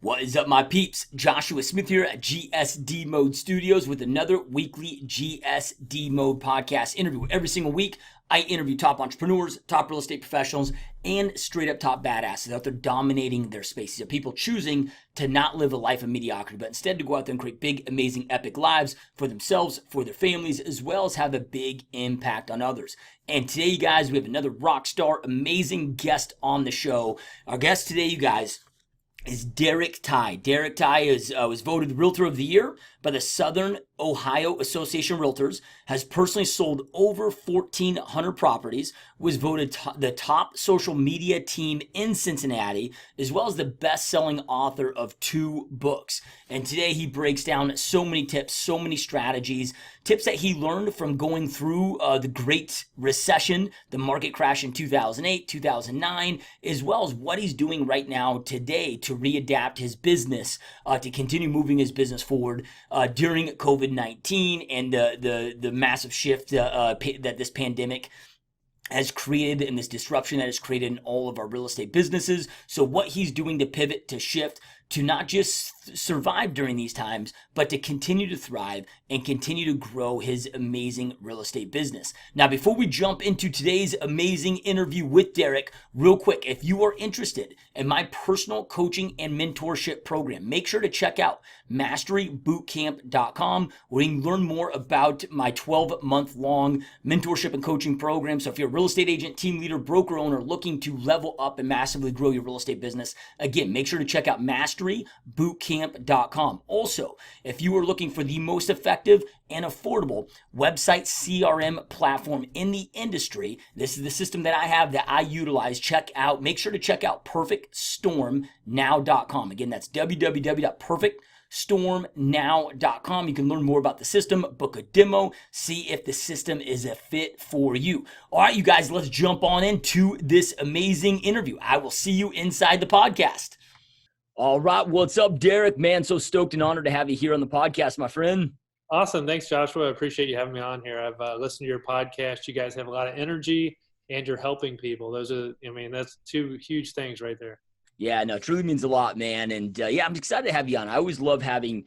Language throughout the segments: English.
What is up, my peeps? Joshua Smith here at GSD Mode Studios with another weekly GSD Mode podcast interview. Every single week, I interview top entrepreneurs, top real estate professionals, and straight up top badasses out there dominating their spaces. People choosing to not live a life of mediocrity, but instead to go out there and create big, amazing, epic lives for themselves, for their families, as well as have a big impact on others. And today, you guys, we have another rock star, amazing guest on the show. Our guest today, you guys, is Derek TYE. Derek TYE was voted the Realtor of the Year by the Southern Ohio Association of Realtors, has personally sold over 1,400 properties, was voted the top social media team in Cincinnati, as well as the best-selling author of 2 books. And today he breaks down so many tips, so many strategies, tips that he learned from going through the Great Recession, the market crash in 2008, 2009, as well as what he's doing right now today to readapt his business, to continue moving his business forward during COVID-19 and the massive shift that this pandemic has created and this disruption that has created in all of our real estate businesses. So what he's doing to pivot, to shift, to not just survive during these times, but to continue to thrive and continue to grow his amazing real estate business. Now, before we jump into today's amazing interview with Derek, real quick, if you are interested in my personal coaching and mentorship program, make sure to check out masterybootcamp.com, where you can learn more about my 12-month-long mentorship and coaching program. So if you're a real estate agent, team leader, broker owner looking to level up and massively grow your real estate business, again, make sure to check out masterybootcamp.com. Also, if you are looking for the most effective and affordable website CRM platform in the industry, this is the system that I have that I utilize. Make sure to check out perfectstormnow.com. Again, that's www.perfectstormnow.com. You can learn more about the system, book a demo, see if the system is a fit for you. All right, you guys, let's jump on into this amazing interview. I will see you inside the podcast. All right, what's up, Derek? Man, so stoked and honored to have you here on the podcast, my friend. Awesome. Thanks, Joshua. I appreciate you having me on here. I've listened to your podcast. You guys have a lot of energy and you're helping people. That's 2 huge things right there. Yeah, no, it truly means a lot, man. And yeah, I'm excited to have you on. I always love having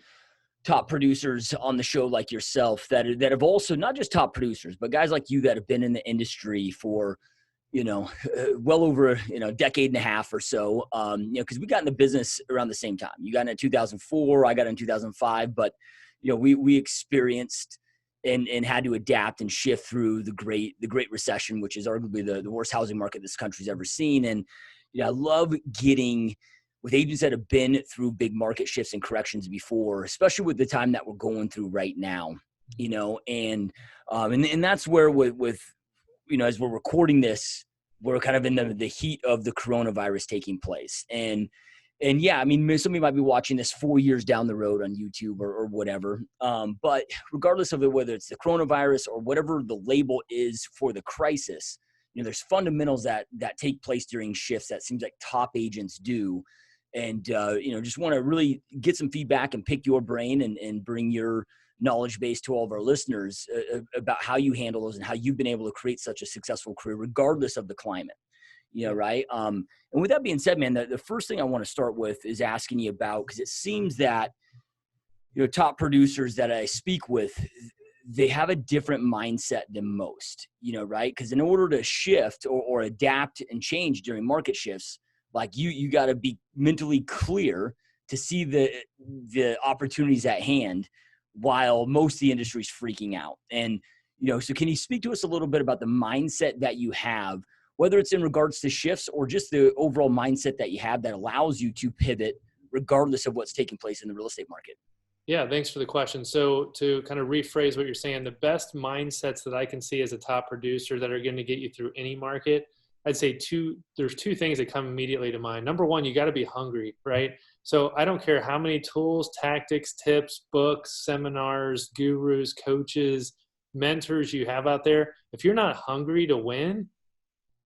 top producers on the show like yourself that have also not just top producers, but guys like you that have been in the industry for, well over, a decade and a half or so, because we got in the business around the same time. You got in 2004, I got in 2005, but, we experienced and had to adapt and shift through the Great Recession, which is arguably the worst housing market this country's ever seen. And, I love getting with agents that have been through big market shifts and corrections before, especially with the time that we're going through right now, and that's where with as we're recording this, we're kind of in the heat of the coronavirus taking place. And yeah, I mean, somebody might be watching this 4 years down the road on YouTube or whatever. But regardless of it, whether it's the coronavirus or whatever the label is for the crisis, there's fundamentals that take place during shifts that seems like top agents do. And, just want to really get some feedback and pick your brain and bring your knowledge base to all of our listeners about how you handle those and how you've been able to create such a successful career regardless of the climate, right? And with that being said, man, the first thing I want to start with is asking you about, because it seems that, top producers that I speak with, they have a different mindset than most, right? Because in order to shift or adapt and change during market shifts, like you got to be mentally clear to see the opportunities at hand while most of the industry is freaking out. And, so can you speak to us a little bit about the mindset that you have, whether it's in regards to shifts or just the overall mindset that you have that allows you to pivot regardless of what's taking place in the real estate market? Yeah, thanks for the question. So to kind of rephrase what you're saying, the best mindsets that I can see as a top producer that are going to get you through any market, I'd say there's 2 things that come immediately to mind. Number one, you got to be hungry, right? So I don't care how many tools, tactics, tips, books, seminars, gurus, coaches, mentors you have out there. If you're not hungry to win,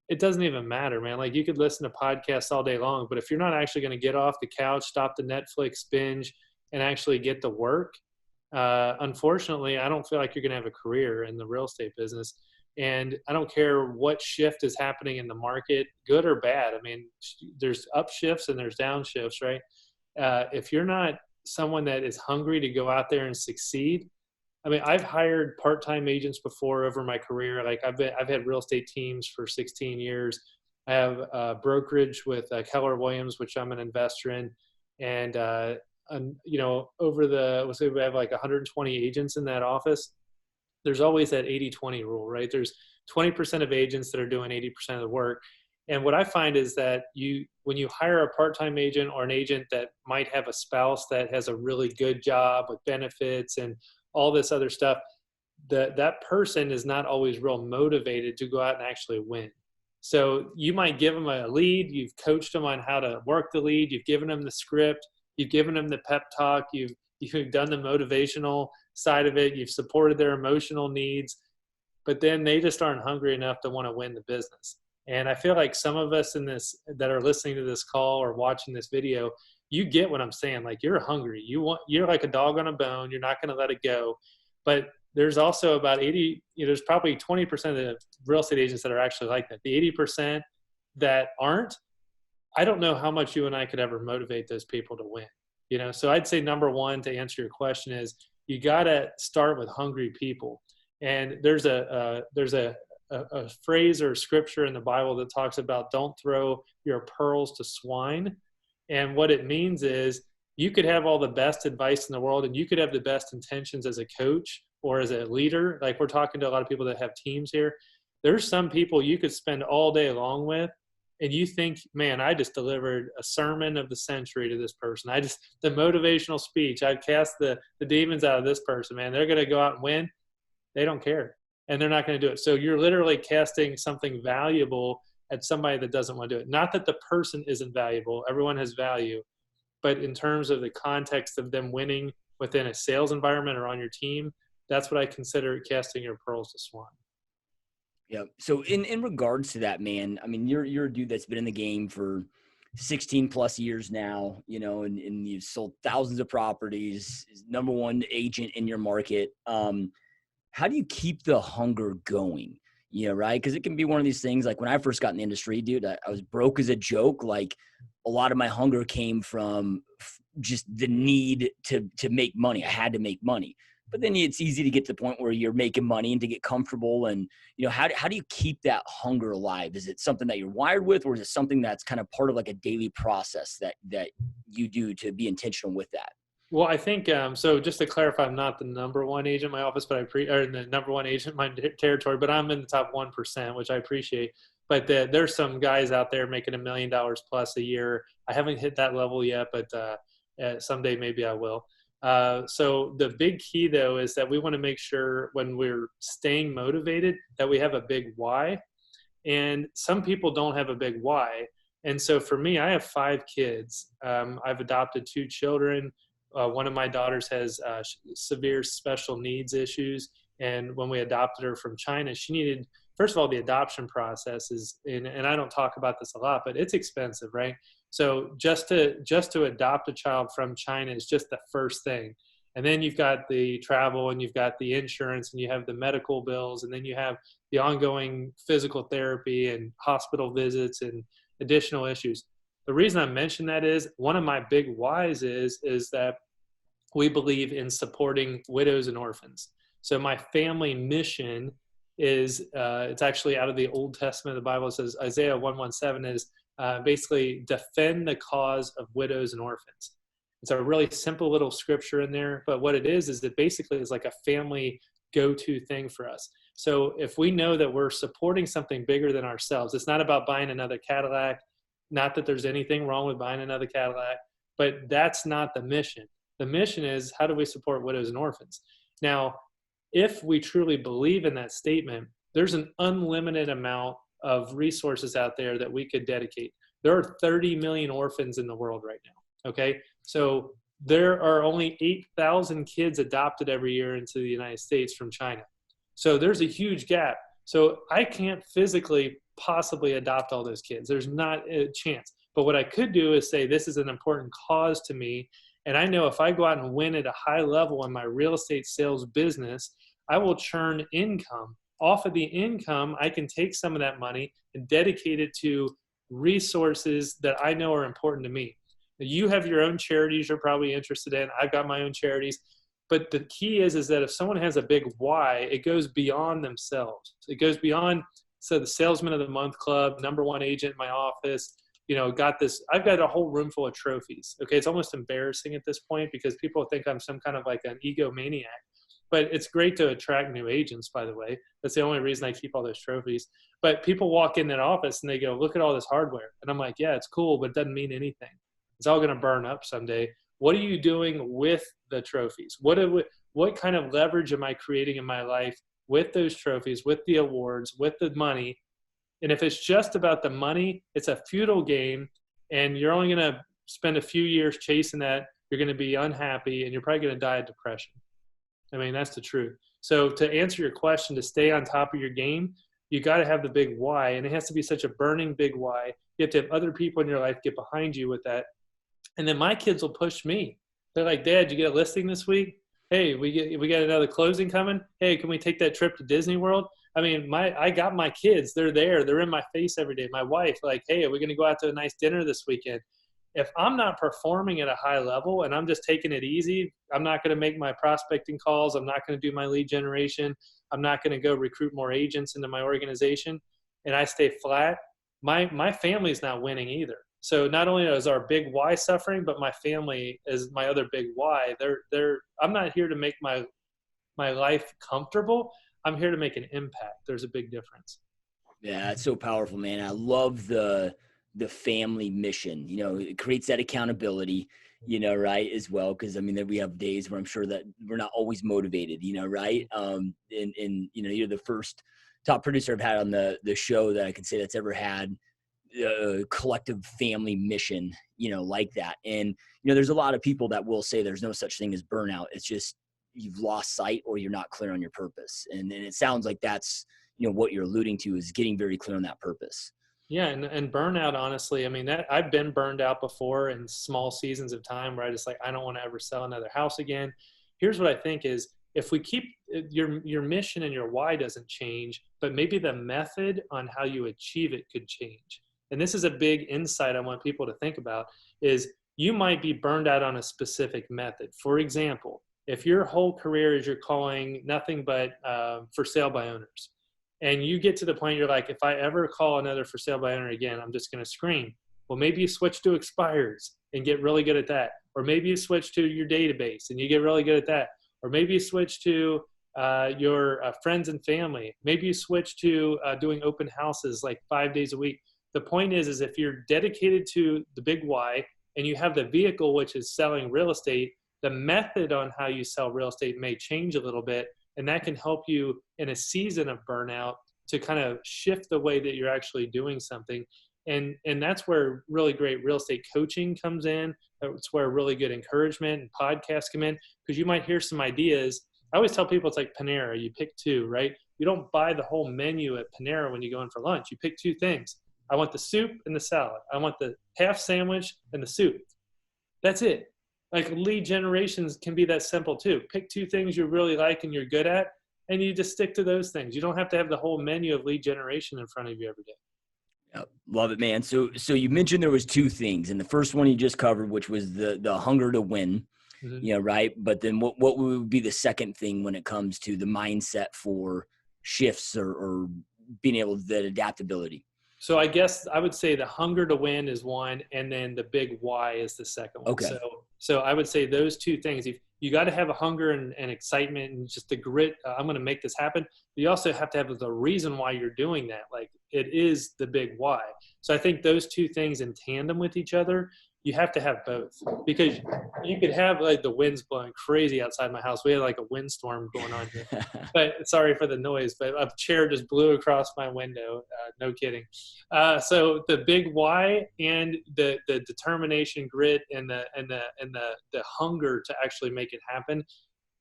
it doesn't even matter, man. Like, you could listen to podcasts all day long, but if you're not actually going to get off the couch, stop the Netflix binge, and actually get the work, unfortunately, I don't feel like you're going to have a career in the real estate business. And I don't care what shift is happening in the market, good or bad. I mean, there's up shifts and there's down shifts, right? if you're not someone that is hungry to go out there and succeed, I mean, I've hired part-time agents before over my career. Like I've had real estate teams for 16 years. I have a brokerage with Keller Williams, which I'm an investor in. And you know, let's say we have like 120 agents in that office. There's always that 80-20 rule, right? There's 20% of agents that are doing 80% of the work. And what I find is that when you hire a part-time agent or an agent that might have a spouse that has a really good job with benefits and all this other stuff, that person is not always real motivated to go out and actually win. So you might give them a lead, you've coached them on how to work the lead, you've given them the script, you've given them the pep talk, you've done the motivational side of it, you've supported their emotional needs, but then they just aren't hungry enough to want to win the business. And I feel like some of us in this that are listening to this call or watching this video, you get what I'm saying. Like, you're hungry. You're like a dog on a bone. You're not going to let it go. But there's also about 80, there's probably 20% of the real estate agents that are actually like that. The 80% that aren't, I don't know how much you and I could ever motivate those people to win. So I'd say number one, to answer your question, is you got to start with hungry people. And there's a phrase or scripture in the Bible that talks about don't throw your pearls to swine. And what it means is you could have all the best advice in the world and you could have the best intentions as a coach or as a leader. Like, we're talking to a lot of people that have teams here. There's some people you could spend all day long with and you think, man, I just delivered a sermon of the century to this person. The motivational speech, I cast the demons out of this person, man. They're going to go out and win. They don't care. And they're not going to do it. So you're literally casting something valuable at somebody that doesn't want to do it. Not that the person isn't valuable. Everyone has value. But in terms of the context of them winning within a sales environment or on your team, that's what I consider casting your pearls to swine. Yeah. So in regards to that, man, I mean, you're a dude that's been in the game for 16 plus years now, and you've sold thousands of properties, number one agent in your market. How do you keep the hunger going? Right? Because it can be one of these things, like when I first got in the industry, dude, I was broke as a joke. Like, a lot of my hunger came from just the need to make money. I had to make money. But then it's easy to get to the point where you're making money and to get comfortable. And, how do you keep that hunger alive? Is it something that you're wired with, or is it something that's kind of part of like a daily process that you do to be intentional with that? Well, I think, so just to clarify, I'm not the number one agent in my office, but or the number one agent in my territory, but I'm in the top 1%, which I appreciate. But there's some guys out there making $1 million plus a year. I haven't hit that level yet, but someday maybe I will. So the big key, though, is that we want to make sure when we're staying motivated that we have a big why. And some people don't have a big why. And so for me, I have 5 kids. I've adopted 2 children. One of my daughters has severe special needs issues. And when we adopted her from China, she needed, first of all, the adoption process is, and I don't talk about this a lot, but it's expensive, right? So just to adopt a child from China is just the first thing. And then you've got the travel and you've got the insurance and you have the medical bills, and then you have the ongoing physical therapy and hospital visits and additional issues. The reason I mention that is one of my big whys is that we believe in supporting widows and orphans. So my family mission is, it's actually out of the Old Testament. The Bible says, Isaiah 117 is basically defend the cause of widows and orphans. It's a really simple little scripture in there, but what it is it basically is like a family go-to thing for us. So if we know that we're supporting something bigger than ourselves, it's not about buying another Cadillac. Not that there's anything wrong with buying another Cadillac, but that's not the mission. The mission is, how do we support widows and orphans? Now, if we truly believe in that statement, there's an unlimited amount of resources out there that we could dedicate. There are 30 million orphans in the world right now, okay? So there are only 8,000 kids adopted every year into the United States from China. So there's a huge gap. So I can't physically possibly adopt all those kids. There's not a chance. But what I could do is say, this is an important cause to me. And I know if I go out and win at a high level in my real estate sales business, I will churn income. Off of the income, I can take some of that money and dedicate it to resources that I know are important to me. You have your own charities you're probably interested in. I've got my own charities. But the key is that if someone has a big why, it goes beyond themselves. It goes beyond, so the Salesman of the Month Club, number one agent in my office, I've got a whole room full of trophies. Okay. It's almost embarrassing at this point because people think I'm some kind of like an egomaniac, but it's great to attract new agents, by the way. That's the only reason I keep all those trophies. But people walk in that office and they go, look at all this hardware. And I'm like, yeah, it's cool, but it doesn't mean anything. It's all going to burn up someday. What are you doing with the trophies? What kind of leverage am I creating in my life with those trophies, with the awards, with the money? And if it's just about the money, it's a futile game, and you're only going to spend a few years chasing that. You're going to be unhappy, and you're probably going to die of depression. I mean, that's the truth. So to answer your question, to stay on top of your game, you got to have the big why, and it has to be such a burning big why. You have to have other people in your life get behind you with that. And then my kids will push me. They're like, Dad, you get a listing this week? Hey, we got another closing coming. Hey, can we take that trip to Disney World? I mean, I got my kids. They're there. They're in my face every day. My wife, like, hey, are we going to go out to a nice dinner this weekend? If I'm not performing at a high level and I'm just taking it easy, I'm not going to make my prospecting calls. I'm not going to do my lead generation. I'm not going to go recruit more agents into my organization, and I stay flat, my family's not winning either. So not only is our big why suffering, but my family is my other big why. I'm not here to make my life comfortable. I'm here to make an impact. There's a big difference. Yeah, it's so powerful, man. I love the family mission. It creates that accountability, right, as well. Because I mean, we have days where I'm sure that we're not always motivated, right. And you're the first top producer I've had on the show that I can say that's ever had a collective family mission, like that. And there's a lot of people that will say there's no such thing as burnout. It's just you've lost sight or you're not clear on your purpose. And it sounds like that's what you're alluding to is getting very clear on that purpose. Yeah, and burnout, honestly, I mean, that I've been burned out before in small seasons of time where I just like, I don't want to ever sell another house again. Here's what I think is, if we keep your mission and your why doesn't change, but maybe the method on how you achieve it could change. And this is a big insight I want people to think about is you might be burned out on a specific method. For example, if your whole career is you're calling nothing but for sale by owners, and you get to the point you're like, if I ever call another for sale by owner again, I'm just going to scream. Well, maybe you switch to expires and get really good at that. Or maybe you switch to your database and you get really good at that. Or maybe you switch to your friends and family. Maybe you switch to doing open houses like 5 days a week. The point is if you're dedicated to the big why and you have the vehicle, which is selling real estate, the method on how you sell real estate may change a little bit. And that can help you in a season of burnout to kind of shift the way that you're actually doing something. And that's where really great real estate coaching comes in. It's where really good encouragement and podcasts come in, because you might hear some ideas. I always tell people it's like Panera. You pick two, right? You don't buy the whole menu at Panera when you go in for lunch. You pick two things. I want the soup and the salad. I want the half sandwich and the soup. That's it. Like lead generations can be that simple too. Pick two things you really like and you're good at, and you just stick to those things. You don't have to have the whole menu of lead generation in front of you every day. Yep. Love it, man. So you mentioned there was two things, and the first one you just covered, which was the hunger to win, right? But then what would be the second thing when it comes to the mindset for shifts or being able to that adaptability? So I guess I would say the hunger to win is one, and then the big why is the second one. Okay. So I would say those two things. You got to have a hunger and excitement and just the grit. I'm going to make this happen. But you also have to have the reason why you're doing that. Like it is the big why. So I think those two things in tandem with each other, you have to have both, because you could have like the winds blowing crazy outside my house. We had like a windstorm going on here, but sorry for the noise, but a chair just blew across my window. No kidding. So the big why and the determination, grit, and the hunger to actually make it happen.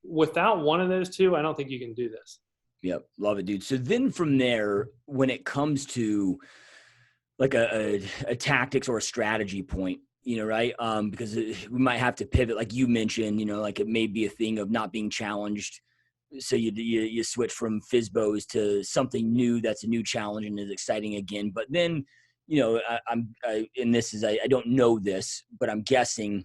Without one of those two, I don't think you can do this. Yep. Love it, dude. So then from there, when it comes to like a tactics or a strategy point, right? Because we might have to pivot, like you mentioned, like it may be a thing of not being challenged. So you switch from FSBOs to something new that's a new challenge and is exciting again. But then and this is, I don't know this, but I'm guessing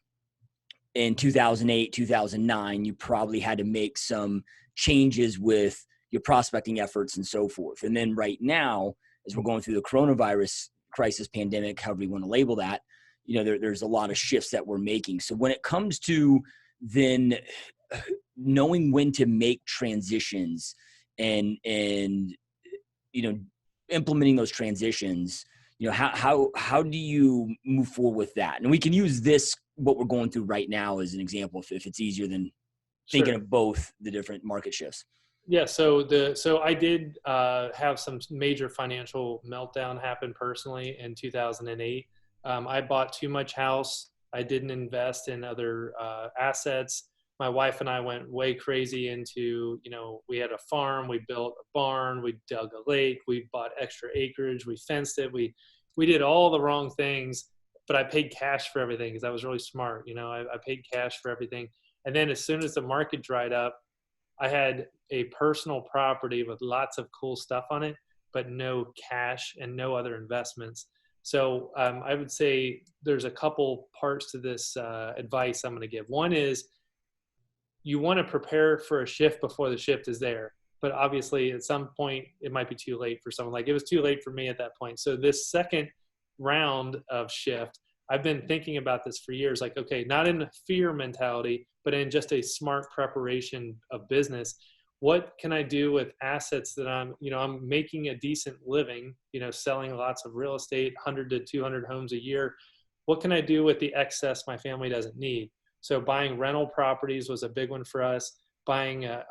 in 2008, 2009, you probably had to make some changes with your prospecting efforts and so forth. And then right now, as we're going through the coronavirus crisis, pandemic, however you want to label that, there's a lot of shifts that we're making. So when it comes to then knowing when to make transitions and implementing those transitions, how do you move forward with that? And we can use this, what we're going through right now, as an example, if it's easier than thinking of both the different market shifts. Yeah. So I did have some major financial meltdown happen personally in 2008. I bought too much house. I didn't invest in other assets. My wife and I went way crazy into, we had a farm, we built a barn, we dug a lake, we bought extra acreage, we fenced it. We did all the wrong things, but I paid cash for everything because I was really smart. I paid cash for everything. And then as soon as the market dried up, I had a personal property with lots of cool stuff on it, but no cash and no other investments. So I would say there's a couple parts to this advice I'm going to give. One is you want to prepare for a shift before the shift is there. But obviously at some point it might be too late for someone. Like it was too late for me at that point. So this second round of shift, I've been thinking about this for years, like, okay, not in a fear mentality, but in just a smart preparation of business. What can I do with assets that I'm making a decent living, selling lots of real estate, 100 to 200 homes a year. What can I do with the excess my family doesn't need? So buying rental properties was a big one for us. Buying a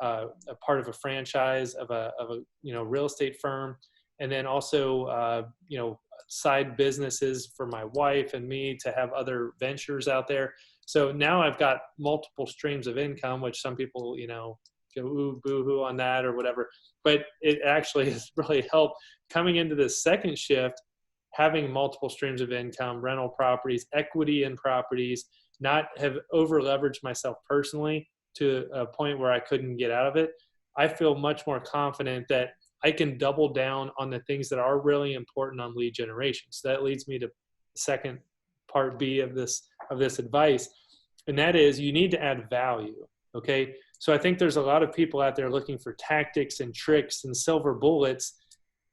part of a franchise of a real estate firm, and then also side businesses for my wife and me to have other ventures out there. So now I've got multiple streams of income, which some people go ooh boo-hoo on that or whatever, but it actually has really helped coming into this second shift, having multiple streams of income, rental properties, equity in properties, not have over leveraged myself personally to a point where I couldn't get out of it. I feel much more confident that I can double down on the things that are really important on lead generation. So that leads me to second part B of this advice. And that is you need to add value. Okay. So I think there's a lot of people out there looking for tactics and tricks and silver bullets.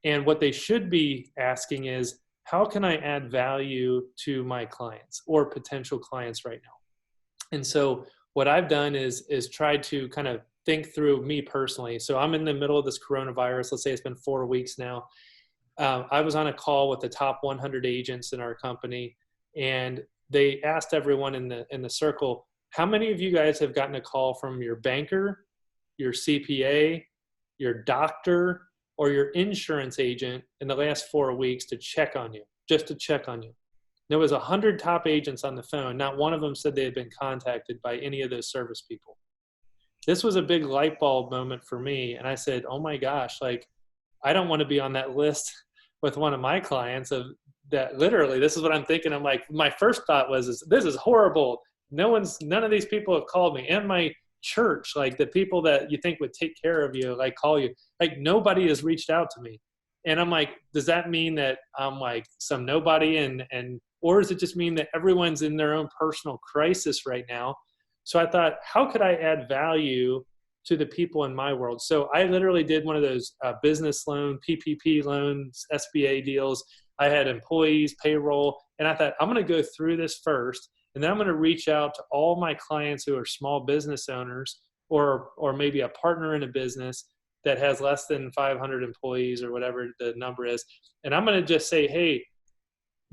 And what they should be asking is, how can I add value to my clients or potential clients right now? And so what I've done is tried to kind of think through me personally. So I'm in the middle of this coronavirus. Let's say it's been 4 weeks now. I was on a call with the top 100 agents in our company, and they asked everyone in the circle, how many of you guys have gotten a call from your banker, your CPA, your doctor, or your insurance agent in the last 4 weeks to check on you, just to check on you? There was 100 top agents on the phone. Not one of them said they had been contacted by any of those service people. This was a big light bulb moment for me. And I said, oh my gosh, like, I don't want to be on that list with one of my clients of that. Literally, this is what I'm thinking. I'm like, my first thought was, this is horrible. None of these people have called me. And my church, like the people that you think would take care of you, like call you, like nobody has reached out to me. And I'm like, does that mean that I'm like some nobody or does it just mean that everyone's in their own personal crisis right now? So I thought, how could I add value to the people in my world? So I literally did one of those business loan, PPP loans, SBA deals. I had employees, payroll, and I thought, I'm going to go through this first, and then I'm going to reach out to all my clients who are small business owners or maybe a partner in a business that has less than 500 employees or whatever the number is. And I'm going to just say, hey,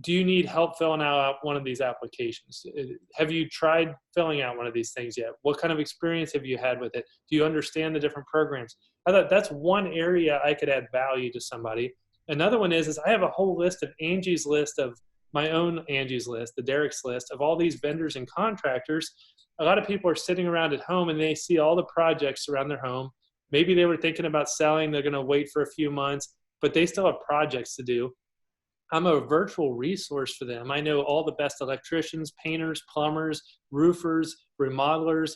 do you need help filling out one of these applications? Have you tried filling out one of these things yet? What kind of experience have you had with it? Do you understand the different programs? I thought that's one area I could add value to somebody. Another one is I have a whole list of Angie's list of my own Angie's list, the Derek's list of all these vendors and contractors. A lot of people are sitting around at home and they see all the projects around their home. Maybe they were thinking about selling. They're going to wait for a few months, but they still have projects to do. I'm a virtual resource for them. I know all the best electricians, painters, plumbers, roofers, remodelers,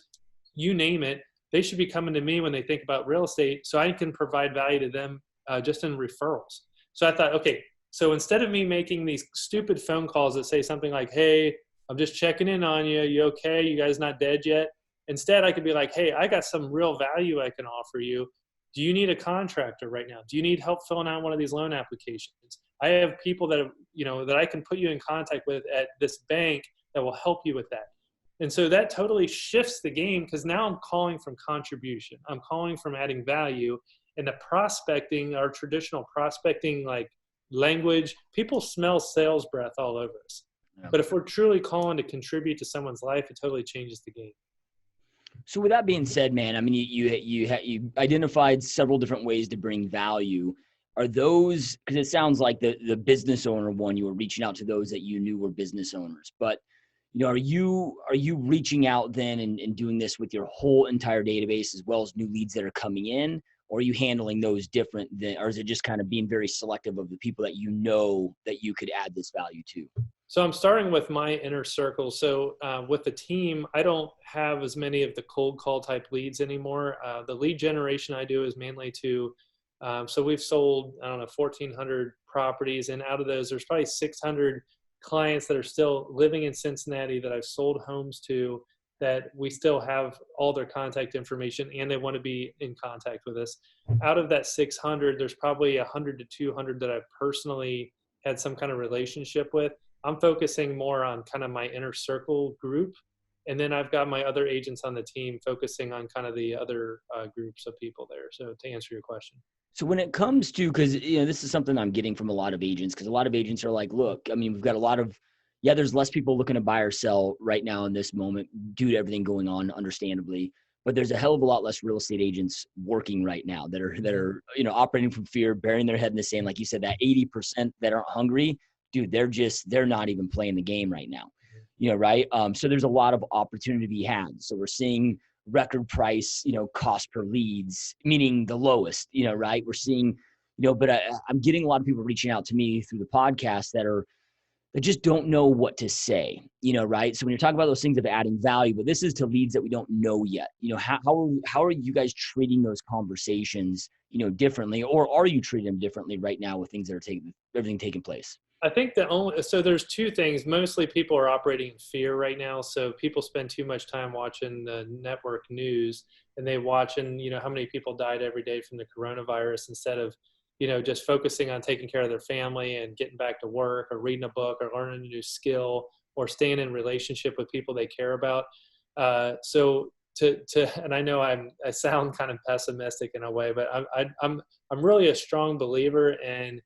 you name it. They should be coming to me when they think about real estate so I can provide value to them just in referrals. So I thought, okay, So instead of me making these stupid phone calls that say something like, hey, I'm just checking in on you. You okay? You guys not dead yet? Instead, I could be like, hey, I got some real value I can offer you. Do you need a contractor right now? Do you need help filling out one of these loan applications? I have people that have, that I can put you in contact with at this bank that will help you with that. And so that totally shifts the game, because now I'm calling from contribution. I'm calling from adding value. And the prospecting, our traditional prospecting like language, people smell sales breath all over us. Yeah. But if we're truly calling to contribute to someone's life, it totally changes the game. So with that being said, man, I mean, you identified several different ways to bring value. Are those, because it sounds like the business owner one, you were reaching out to those that you knew were business owners, but are you reaching out then and doing this with your whole entire database as well as new leads that are coming in? Or are you handling those different than, or is it just kind of being very selective of the people that that you could add this value to? So I'm starting with my inner circle. So with the team, I don't have as many of the cold call type leads anymore. The lead generation I do is mainly to, so we've sold, 1,400 properties. And out of those, there's probably 600 clients that are still living in Cincinnati that I've sold homes to, that we still have all their contact information and they want to be in contact with us. Out of that 600, there's probably 100 to 200 that I've personally had some kind of relationship with. I'm focusing more on kind of my inner circle group. And then I've got my other agents on the team focusing on kind of the other groups of people there. So to answer your question. So when it comes to, because, this is something I'm getting from a lot of agents, because a lot of agents are like, look, I mean, we've got a lot of, there's less people looking to buy or sell right now in this moment due to everything going on, understandably. But there's a hell of a lot less real estate agents working right now that are operating from fear, burying their head in the sand. Like you said, that 80% that aren't hungry, dude, they're not even playing the game right now, right? So there's a lot of opportunity to be had. So we're seeing record price, cost per leads, meaning the lowest, right? We're seeing, but I'm getting a lot of people reaching out to me through the podcast that just don't know what to say, right? So when you're talking about those things of adding value, but this is to leads that we don't know yet, how are you guys treating those conversations, differently, or are you treating them differently right now with things that are everything taking place? I think so there's two things. Mostly people are operating in fear right now. So people spend too much time watching the network news, and they watching, how many people died every day from the coronavirus, instead of, just focusing on taking care of their family and getting back to work, or reading a book, or learning a new skill, or staying in relationship with people they care about. And I know I sound kind of pessimistic in a way, but I'm really a strong believer in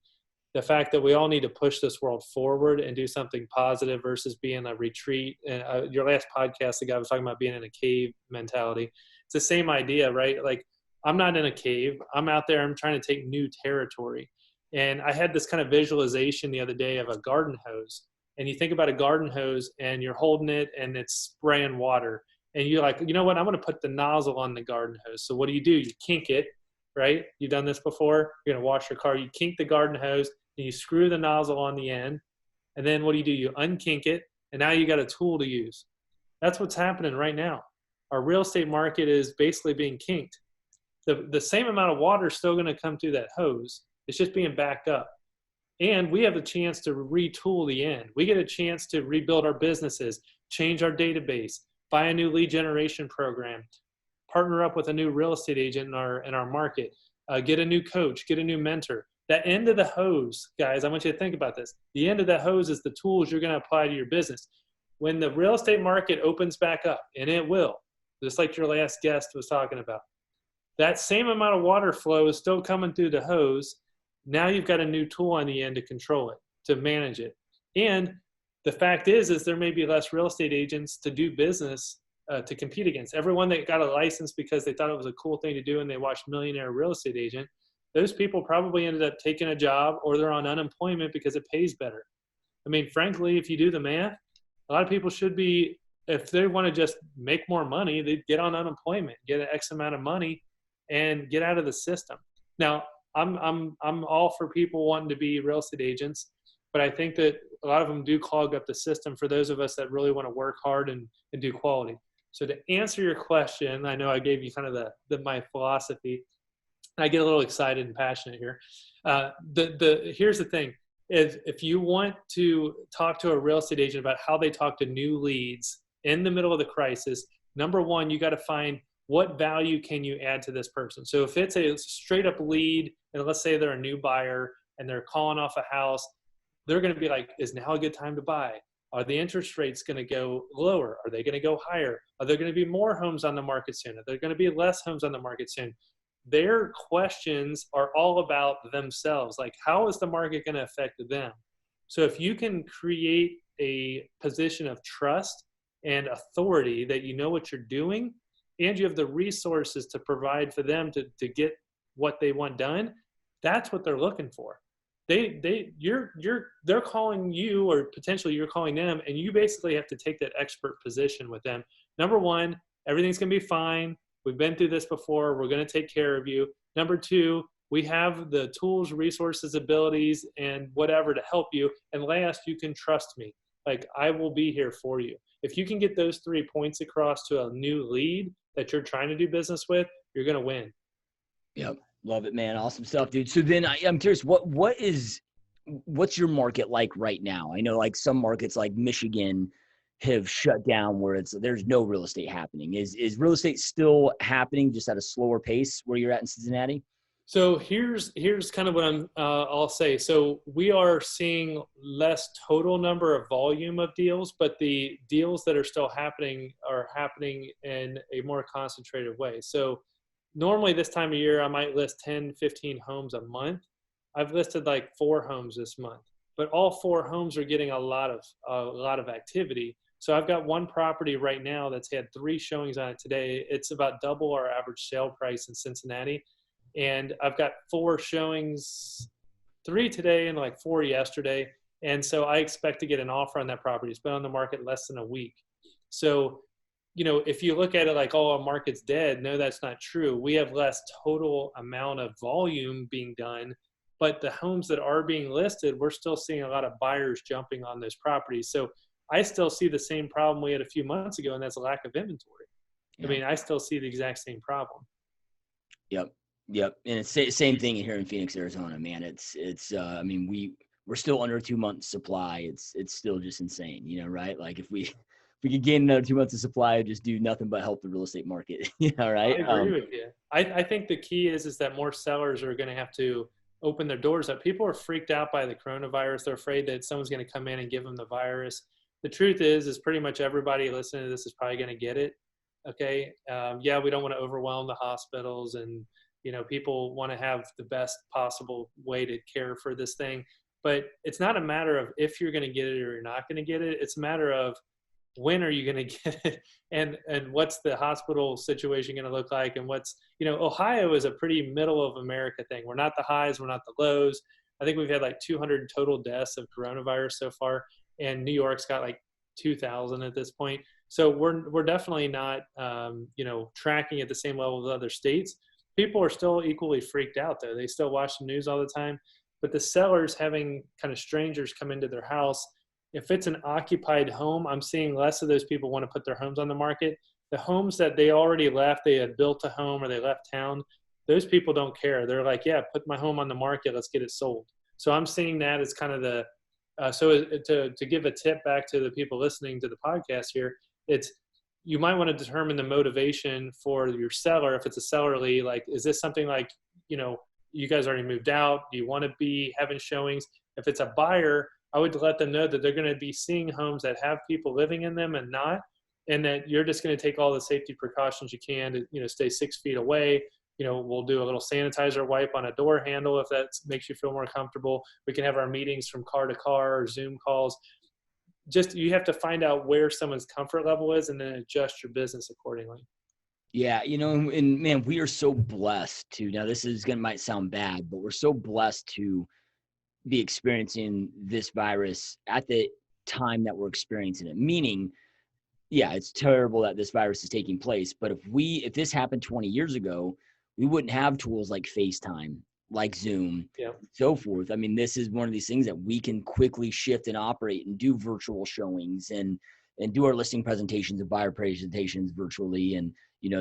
the fact that we all need to push this world forward and do something positive versus being a retreat. And your last podcast, the guy was talking about being in a cave mentality. It's the same idea, right? Like, I'm not in a cave. I'm out there. I'm trying to take new territory. And I had this kind of visualization the other day of a garden hose. And you think about a garden hose and you're holding it and it's spraying water. And you're like, you know what? I'm going to put the nozzle on the garden hose. So what do? You kink it, right? You've done this before. You're going to wash your car. You kink the garden hose and you screw the nozzle on the end. And then what do? You unkink it. And now you got a tool to use. That's what's happening right now. Our real estate market is basically being kinked. The same amount of water is still going to come through that hose. It's just being backed up. And we have a chance to retool the end. We get a chance to rebuild our businesses, change our database, buy a new lead generation program, partner up with a new real estate agent in our market, get a new coach, get a new mentor. That end of the hose, guys, I want you to think about this. The end of the hose is the tools you're going to apply to your business. When the real estate market opens back up, and it will, just like your last guest was talking about, that same amount of water flow is still coming through the hose. Now you've got a new tool on the end to control it, to manage it. And the fact is there may be less real estate agents to do business, to compete against. Everyone that got a license because they thought it was a cool thing to do and they watched Millionaire Real Estate Agent, those people probably ended up taking a job, or they're on unemployment because it pays better. I mean, frankly, if you do the math, a lot of people should be, if they want to just make more money, they'd get on unemployment, get an X amount of money, and get out of the system. Now, I'm all for people wanting to be real estate agents, but I think that a lot of them do clog up the system for those of us that really want to work hard and do quality. So to answer your question, I know I gave you kind of my philosophy. I get a little excited and passionate here. Here's the thing. if you want to talk to a real estate agent about how they talk to new leads in the middle of the crisis, number one, you got to find what value can you add to this person. So if it's a straight up lead, and let's say they're a new buyer and they're calling off a house, they're going to be like, is now a good time to buy? Are the interest rates going to go lower? Are they going to go higher? Are there going to be more homes on the market soon? Are there going to be less homes on the market soon? Their questions are all about themselves. Like, how is the market going to affect them? So if you can create a position of trust and authority that you know what you're doing, and you have the resources to provide for them to get what they want done, that's what they're looking for. They're calling you, or potentially you're calling them, and you basically have to take that expert position with them. Number one, everything's going to be fine. We've been through this before. We're going to take care of you. Number two, we have the tools, resources, abilities, and whatever to help you. And last, you can trust me. Like, I will be here for you. If you can get those 3 points across to a new lead that you're trying to do business with, you're going to win. Yep. Love it, man. Awesome stuff, dude. So then I'm curious, what's your market like right now? I know like some markets like Michigan have shut down where there's no real estate happening. Is real estate still happening just at a slower pace where you're at in Cincinnati? So here's kind of what I'll say. So we are seeing less total number of volume of deals, but the deals that are still happening are happening in a more concentrated way. So normally this time of year, I might list 10, 15 homes a month. I've listed like 4 homes this month, but all 4 homes are getting a lot of activity. So I've got one property right now that's had 3 showings on it today. It's about double our average sale price in Cincinnati. And I've got 4 showings, 3 today and like 4 yesterday. And so I expect to get an offer on that property. It's been on the market less than a week. So, if you look at it like, oh, our market's dead, no, that's not true. We have less total amount of volume being done, but the homes that are being listed, we're still seeing a lot of buyers jumping on those properties. So I still see the same problem we had a few months ago, and that's a lack of inventory. Yeah. I mean, I still see the exact same problem. Yep. And it's same thing here in Phoenix, Arizona, man. I mean, we're still under 2 months supply. It's still just insane, right? Like if we could gain another 2 months of supply, it'd just do nothing but help the real estate market. Right? I agree with you. I think the key is that more sellers are going to have to open their doors up. People are freaked out by the coronavirus. They're afraid that someone's going to come in and give them the virus. The truth is pretty much everybody listening to this is probably going to get it. Okay. Yeah, we don't want to overwhelm the hospitals, and people want to have the best possible way to care for this thing. But it's not a matter of if you're going to get it or you're not going to get it. It's a matter of when are you going to get it, and what's the hospital situation going to look like, and Ohio is a pretty middle of America thing. We're not the highs, we're not the lows. I think we've had like 200 total deaths of coronavirus so far, and New York's got like 2,000 at this point. So we're definitely not tracking at the same level as other states. People are still equally freaked out though. They still watch the news all the time, but the sellers having kind of strangers come into their house. If it's an occupied home, I'm seeing less of those people want to put their homes on the market. The homes that they already left, they had built a home or they left town, those people don't care. They're like, yeah, put my home on the market. Let's get it sold. So I'm seeing that as kind of to give a tip back to the people listening to the podcast here, you might want to determine the motivation for your seller. If it's a seller lead, like, is this something like, you guys already moved out? Do you want to be having showings? If it's a buyer, I would let them know that they're going to be seeing homes that have people living in them and not, and that you're just going to take all the safety precautions you can to, stay 6 feet away. We'll do a little sanitizer wipe on a door handle if that makes you feel more comfortable. We can have our meetings from car to car or Zoom calls. Just, you have to find out where someone's comfort level is and then adjust your business accordingly. Yeah. And man, we are so blessed now this might sound bad, but we're so blessed to be experiencing this virus at the time that we're experiencing it. Meaning, yeah, it's terrible that this virus is taking place, but if this happened 20 years ago, we wouldn't have tools like FaceTime, like Zoom, so forth. I mean, this is one of these things that we can quickly shift and operate and do virtual showings and do our listing presentations and buyer presentations virtually. And,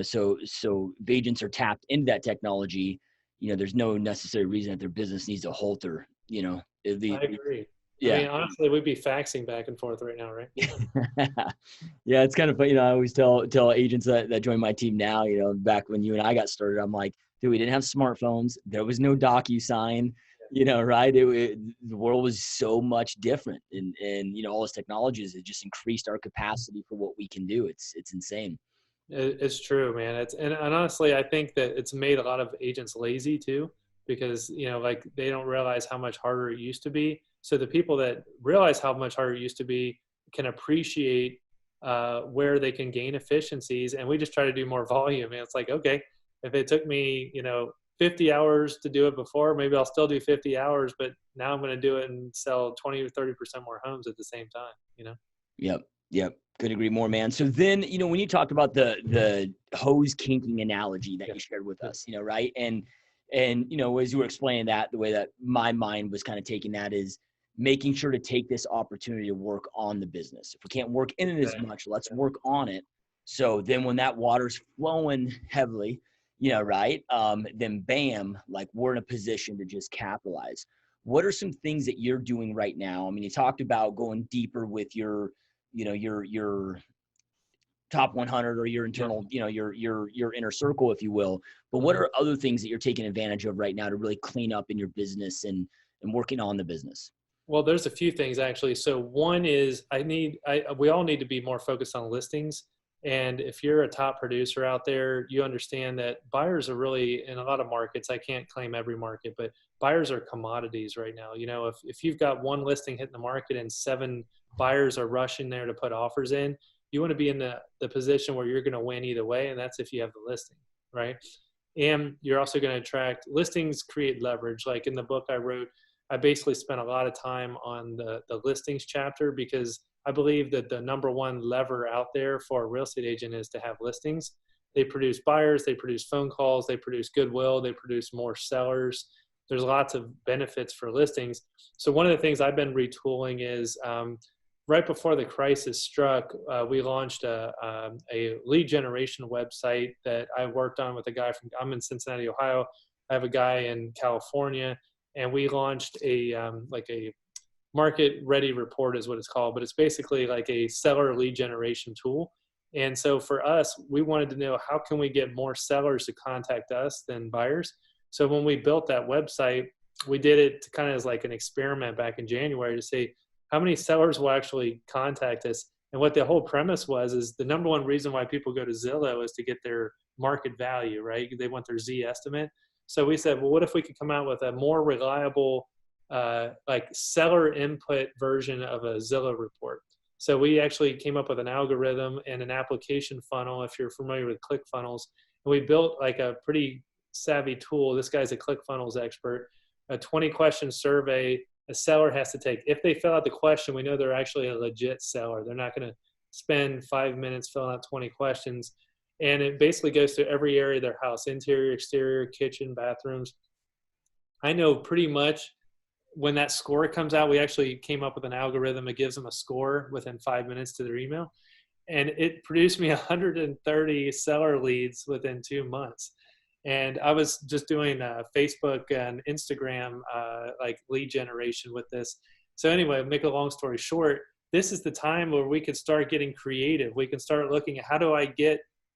so if agents are tapped into that technology, there's no necessary reason that their business needs to halter, The, I agree. I yeah. mean, honestly, we'd be faxing back and forth right now, right? Yeah, it's kind of funny. I always tell agents that join my team now, back when you and I got started, I'm like, dude, we didn't have smartphones. There was no DocuSign, right? The world was so much different. And all this technology has just increased our capacity for what we can do. It's insane. It's true, man. And honestly, I think that it's made a lot of agents lazy too, because like they don't realize how much harder it used to be. So the people that realize how much harder it used to be can appreciate where they can gain efficiencies. And we just try to do more volume. And it's like, okay, if it took me 50 hours to do it before, maybe I'll still do 50 hours, but now I'm going to do it and sell 20 or 30% more homes at the same time. Yep. Yep. Couldn't agree more, man. So then, when you talked about the hose kinking analogy that Yeah. you shared with us, right? And as you were explaining that, the way that my mind was kind of taking that is making sure to take this opportunity to work on the business. If we can't work in it as much, let's work on it. So then when that water's flowing heavily, right? Then bam, like we're in a position to just capitalize. What are some things that you're doing right now? I mean, you talked about going deeper with your top 100 or your internal, your inner circle, if you will. But what are other things that you're taking advantage of right now to really clean up in your business and working on the business? Well, there's a few things actually. So one is we all need to be more focused on listings. And if you're a top producer out there, you understand that buyers are really in a lot of markets. I can't claim every market, but buyers are commodities right now. If you've got one listing hitting the market and 7 buyers are rushing there to put offers in, you want to be in the position where you're going to win either way. And that's if you have the listing, right? And you're also going to attract listings, create leverage. Like in the book I wrote, I basically spent a lot of time on the listings chapter because I believe that the number one lever out there for a real estate agent is to have listings. They produce buyers, they produce phone calls, they produce goodwill, they produce more sellers. There's lots of benefits for listings. So one of the things I've been retooling is right before the crisis struck, we launched a lead generation website that I worked on with a guy I'm in Cincinnati, Ohio. I have a guy in California. And we launched a market ready report is what it's called, but it's basically like a seller lead generation tool. And so for us, we wanted to know how can we get more sellers to contact us than buyers. So when we built that website, we did it kind of as like an experiment back in January to say how many sellers will actually contact us. And what the whole premise was is the number one reason why people go to Zillow is to get their market value, right? They want their Z estimate. So we said, well, what if we could come out with a more reliable, like seller input version of a Zillow report? So we actually came up with an algorithm and an application funnel, if you're familiar with ClickFunnels. And we built like a pretty savvy tool. This guy's a ClickFunnels expert. A 20-question survey a seller has to take. If they fill out the question, we know they're actually a legit seller. They're not going to spend 5 minutes filling out 20 questions. And it basically goes through every area of their house, interior, exterior, kitchen, bathrooms. I know pretty much when that score comes out, we actually came up with an algorithm that gives them a score within 5 minutes to their email. And it produced me 130 seller leads within 2 months. And I was just doing Facebook and Instagram like lead generation with this. So anyway, make a long story short, this is the time where we could start getting creative. We can start looking at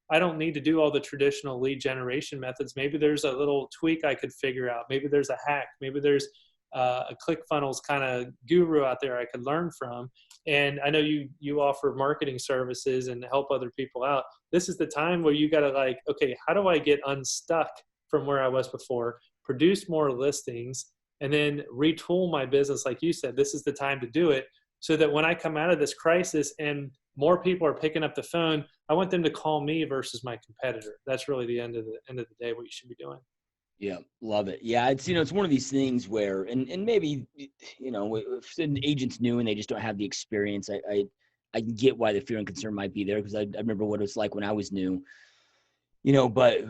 I don't need to do all the traditional lead generation methods. Maybe there's a little tweak I could figure out. Maybe there's a hack. Maybe there's a ClickFunnels kind of guru out there I could learn from. And I know you offer marketing services and help other people out. This is the time where you got to like, okay, how do I get unstuck from where I was before, produce more listings, and then retool my business? Like you said, this is the time to do it so that when I come out of this crisis and more people are picking up the phone, I want them to call me versus my competitor. That's really the end of the day, what you should be doing. Yeah, love it. Yeah, it's one of these things where, and maybe if an agent's new and they just don't have the experience, I can get why the fear and concern might be there because I remember what it was like when I was new. But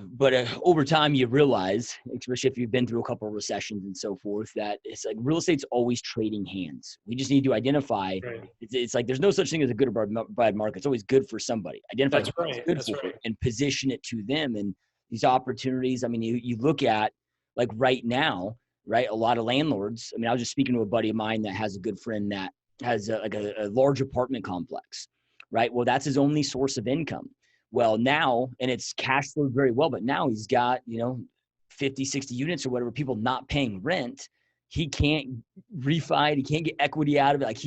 over time you realize, especially if you've been through a couple of recessions and so forth, that it's like real estate's always trading hands. We just need to identify. Right. It's like there's no such thing as a good or bad market. It's always good for somebody. Identify what's good for it and position it to them. And these opportunities, I mean, you look at like right now, right? A lot of landlords. I mean, I was just speaking to a buddy of mine that has a good friend that has a large apartment complex, right? Well, that's his only source of income. Well, now, and it's cash flowed very well, but now he's got, 50, 60 units or whatever, people not paying rent. He can't refi it. He can't get equity out of it.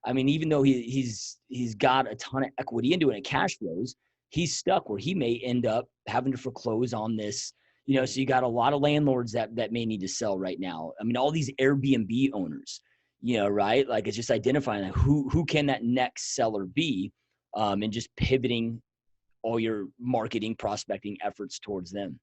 Even though he's got a ton of equity into it and cash flows, he's stuck where he may end up having to foreclose on this. So you got a lot of landlords that may need to sell right now. I mean, all these Airbnb owners, right? Like, it's just identifying like who can that next seller be, and just pivoting all your marketing prospecting efforts towards them.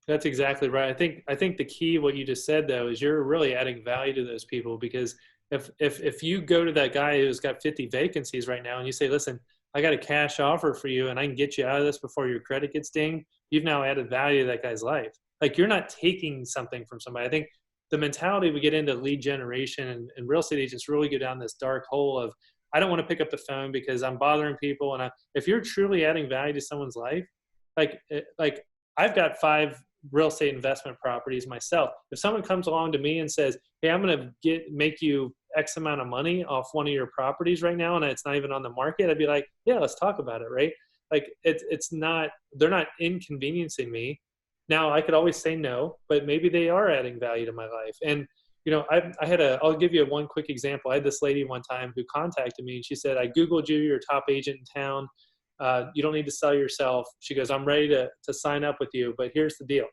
That's exactly right. I think the key, what you just said though, is you're really adding value to those people, because if you go to that guy who's got 50 vacancies right now and you say, listen, I got a cash offer for you and I can get you out of this before your credit gets dinged, you've now added value to that guy's life. Like, you're not taking something from somebody. I think the mentality we get into lead generation and real estate agents really go down this dark hole of, I don't want to pick up the phone because I'm bothering people. And if you're truly adding value to someone's life, like I've got 5 real estate investment properties myself. If someone comes along to me and says, hey, I'm going to make you X amount of money off one of your properties right now, and it's not even on the market, I'd be like, yeah, let's talk about it. Right. Like, it's not, they're not inconveniencing me. Now I could always say no, but maybe they are adding value to my life. And, I'll give you one quick example. I had this lady one time who contacted me and she said, I Googled you, you're a top agent in town. You don't need to sell yourself. She goes, I'm ready to sign up with you, but here's the deal.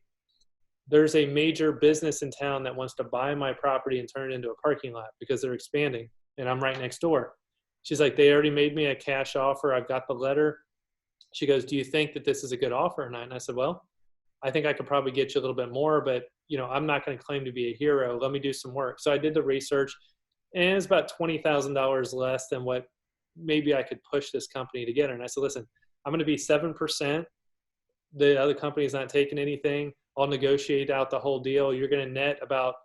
There's a major business in town that wants to buy my property and turn it into a parking lot because they're expanding, and I'm right next door. She's like, they already made me a cash offer. I've got the letter. She goes, do you think that this is a good offer or not? And I said, well, I think I could probably get you a little bit more, but I'm not going to claim to be a hero. Let me do some work. So I did the research, and it's about $20,000 less than what maybe I could push this company to get her. And I said, listen, I'm going to be 7%. The other company is not taking anything. I'll negotiate out the whole deal. You're going to net about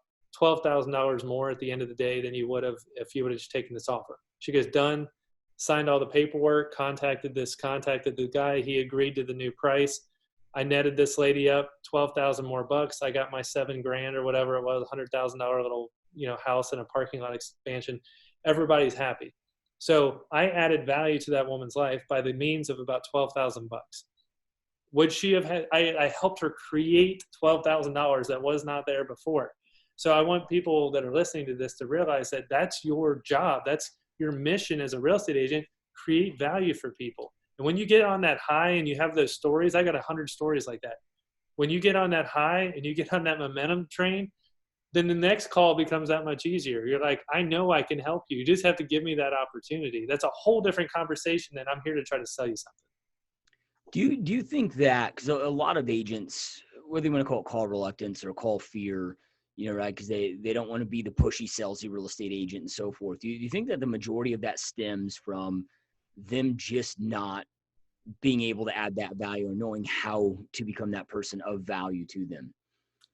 $12,000 more at the end of the day than you would have if you would have just taken this offer. She goes, done, signed all the paperwork, contacted the guy. He agreed to the new price. I netted this lady up 12,000 more bucks. I got my $7,000 or whatever it was, $100,000 little, house and a parking lot expansion. Everybody's happy. So I added value to that woman's life by the means of about 12,000 bucks. Would she have had, I helped her create $12,000 that was not there before. So I want people that are listening to this to realize that that's your job. That's your mission as a real estate agent, create value for people. And when you get on that high and you have those stories, I got 100 stories like that. When you get on that high and you get on that momentum train, then the next call becomes that much easier. You're like, I know I can help you. You just have to give me that opportunity. That's a whole different conversation than I'm here to try to sell you something. Do you think that, because a lot of agents, whether you want to call reluctance or call fear, right, because they don't want to be the pushy, salesy real estate agent and so forth. Do you think that the majority of that stems from them just not being able to add that value or knowing how to become that person of value to them?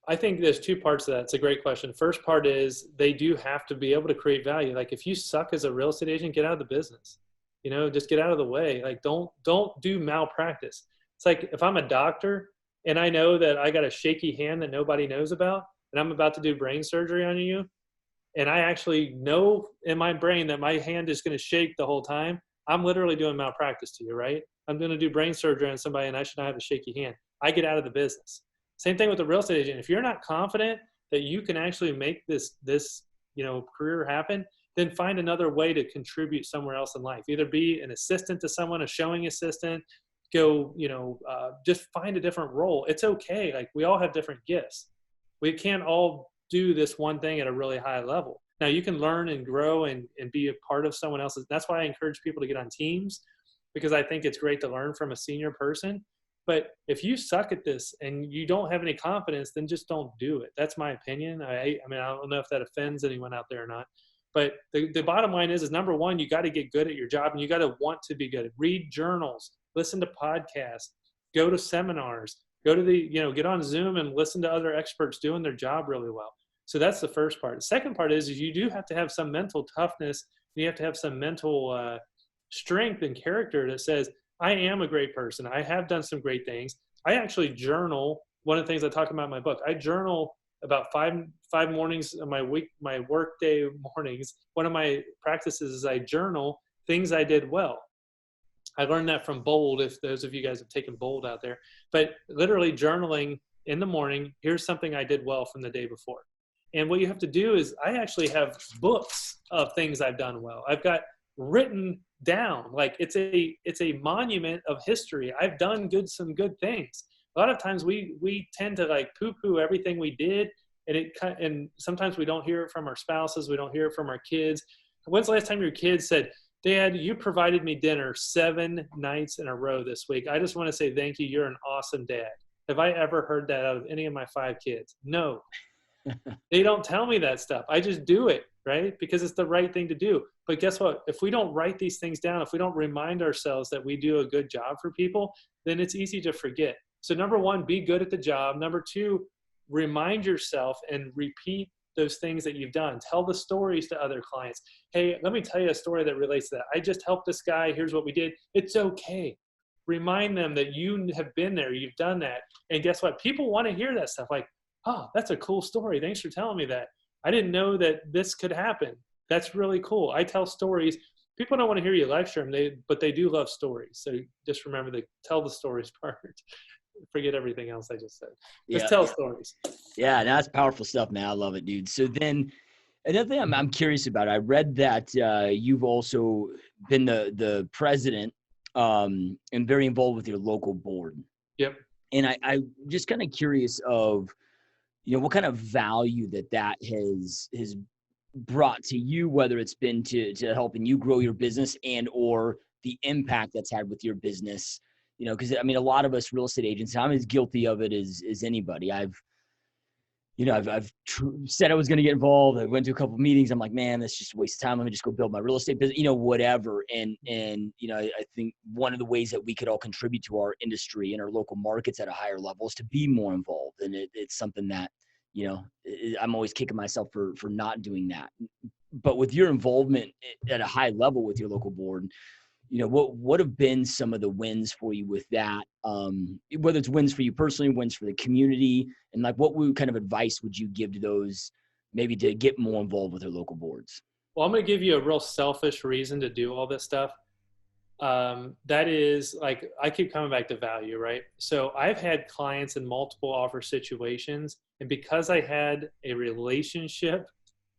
I think there's 2 parts to that. It's a great question. First part is they do have to be able to create value. Like, if you suck as a real estate agent, get out of the business. Just get out of the way. Like, don't do malpractice. It's like, if I'm a doctor and I know that I got a shaky hand that nobody knows about, and I'm about to do brain surgery on you, and I actually know in my brain that my hand is going to shake the whole time, I'm literally doing malpractice to you, right? I'm going to do brain surgery on somebody and I should not have a shaky hand. I get out of the business. Same thing with the real estate agent. If you're not confident that you can actually make this career happen, then find another way to contribute somewhere else in life. Either be an assistant to someone, a showing assistant, go, just find a different role. It's okay. Like, we all have different gifts. We can't all do this one thing at a really high level. Now, you can learn and grow and be a part of someone else's. That's why I encourage people to get on teams, because I think it's great to learn from a senior person. But if you suck at this and you don't have any confidence, then just don't do it. That's my opinion. I don't know if that offends anyone out there or not. But the bottom line is number one, you got to get good at your job, and you got to want to be good. Read journals, listen to podcasts, go to seminars, go to get on Zoom and listen to other experts doing their job really well. So that's the first part. The second part is you do have to have some mental toughness. You have to have some mental strength and character that says, I am a great person. I have done some great things. I actually journal. One of the things I talk about in my book, I journal about five mornings of my work day mornings. One of my practices is I journal things I did well. I learned that from Bold, if those of you guys have taken Bold out there, but literally journaling in the morning, here's something I did well from the day before. And what you have to do is I actually have books of things I've done well. I've got written down, like it's a monument of history. I've done some good things. A lot of times we tend to like poo-poo everything we did, and sometimes we don't hear it from our spouses, we don't hear it from our kids. When's the last time your kids said, Dad, you provided me dinner 7 nights in a row this week. I just want to say thank you. You're an awesome dad. Have I ever heard that out of any of my 5 kids? No. They don't tell me that stuff. I just do it, right? Because it's the right thing to do. But guess what? If we don't write these things down, if we don't remind ourselves that we do a good job for people, then it's easy to forget. So number 1, be good at the job. Number 2, remind yourself and repeat those things that you've done. Tell the stories to other clients. Hey, let me tell you a story that relates to that. I just helped this guy. Here's what we did. It's okay. Remind them that you have been there. You've done that. And guess what? People want to hear that stuff. Like, oh, that's a cool story. Thanks for telling me that. I didn't know that this could happen. That's really cool. I tell stories. People don't want to hear you lecture them, but they do love stories. So just remember to tell the stories part. Forget everything else I just said. Just tell stories. Yeah, that's powerful stuff, man. I love it, dude. So then another thing I'm curious about, I read that you've also been the president and very involved with your local board. Yep. And I just kind of curious of, what kind of value that has brought to you, whether it's been to helping you grow your business and or the impact that's had with your business. Because I mean, a lot of us real estate agents, I'm as guilty of it as anybody. I've said I was going to get involved. I went to a couple of meetings. I'm like, man, that's just a waste of time. Let me just go build my real estate business, whatever. And I think one of the ways that we could all contribute to our industry and our local markets at a higher level is to be more involved. And it's something that, I'm always kicking myself for not doing that. But with your involvement at a high level with your local board, what have been some of the wins for you with that? Whether it's wins for you personally, wins for the community, and like what kind of advice would you give to those maybe to get more involved with their local boards? Well, I'm going to give you a real selfish reason to do all this stuff. That is like, I keep coming back to value, right? So I've had clients in multiple offer situations, and because I had a relationship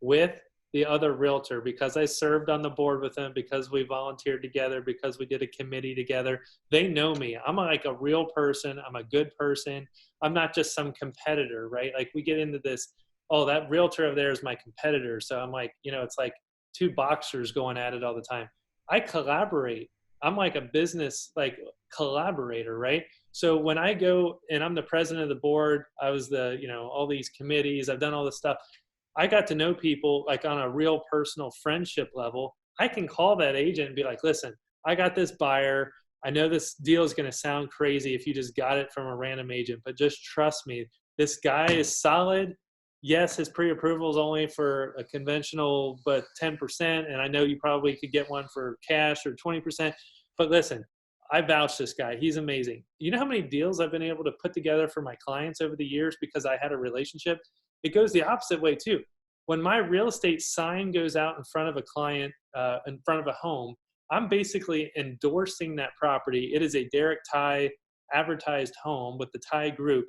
with the other realtor, because I served on the board with them, because we volunteered together, because we did a committee together, they know me. I'm like a real person. I'm a good person. I'm not just some competitor, right? Like we get into this, oh, that realtor over there is my competitor. So I'm like, it's like 2 boxers going at it all the time. I collaborate. I'm like a business like collaborator, right? So when I go and I'm the president of the board, I was all these committees, I've done all this stuff. I got to know people like on a real personal friendship level. I can call that agent and be like, listen, I got this buyer. I know this deal is going to sound crazy if you just got it from a random agent, but just trust me, this guy is solid. Yes, his pre-approval is only for a conventional, but 10%. And I know you probably could get one for cash or 20%. But listen, I vouch this guy. He's amazing. You know how many deals I've been able to put together for my clients over the years because I had a relationship? It goes the opposite way too. When my real estate sign goes out in front of a client, in front of a home, I'm basically endorsing that property. It is a Derek TYE advertised home with the TYE group.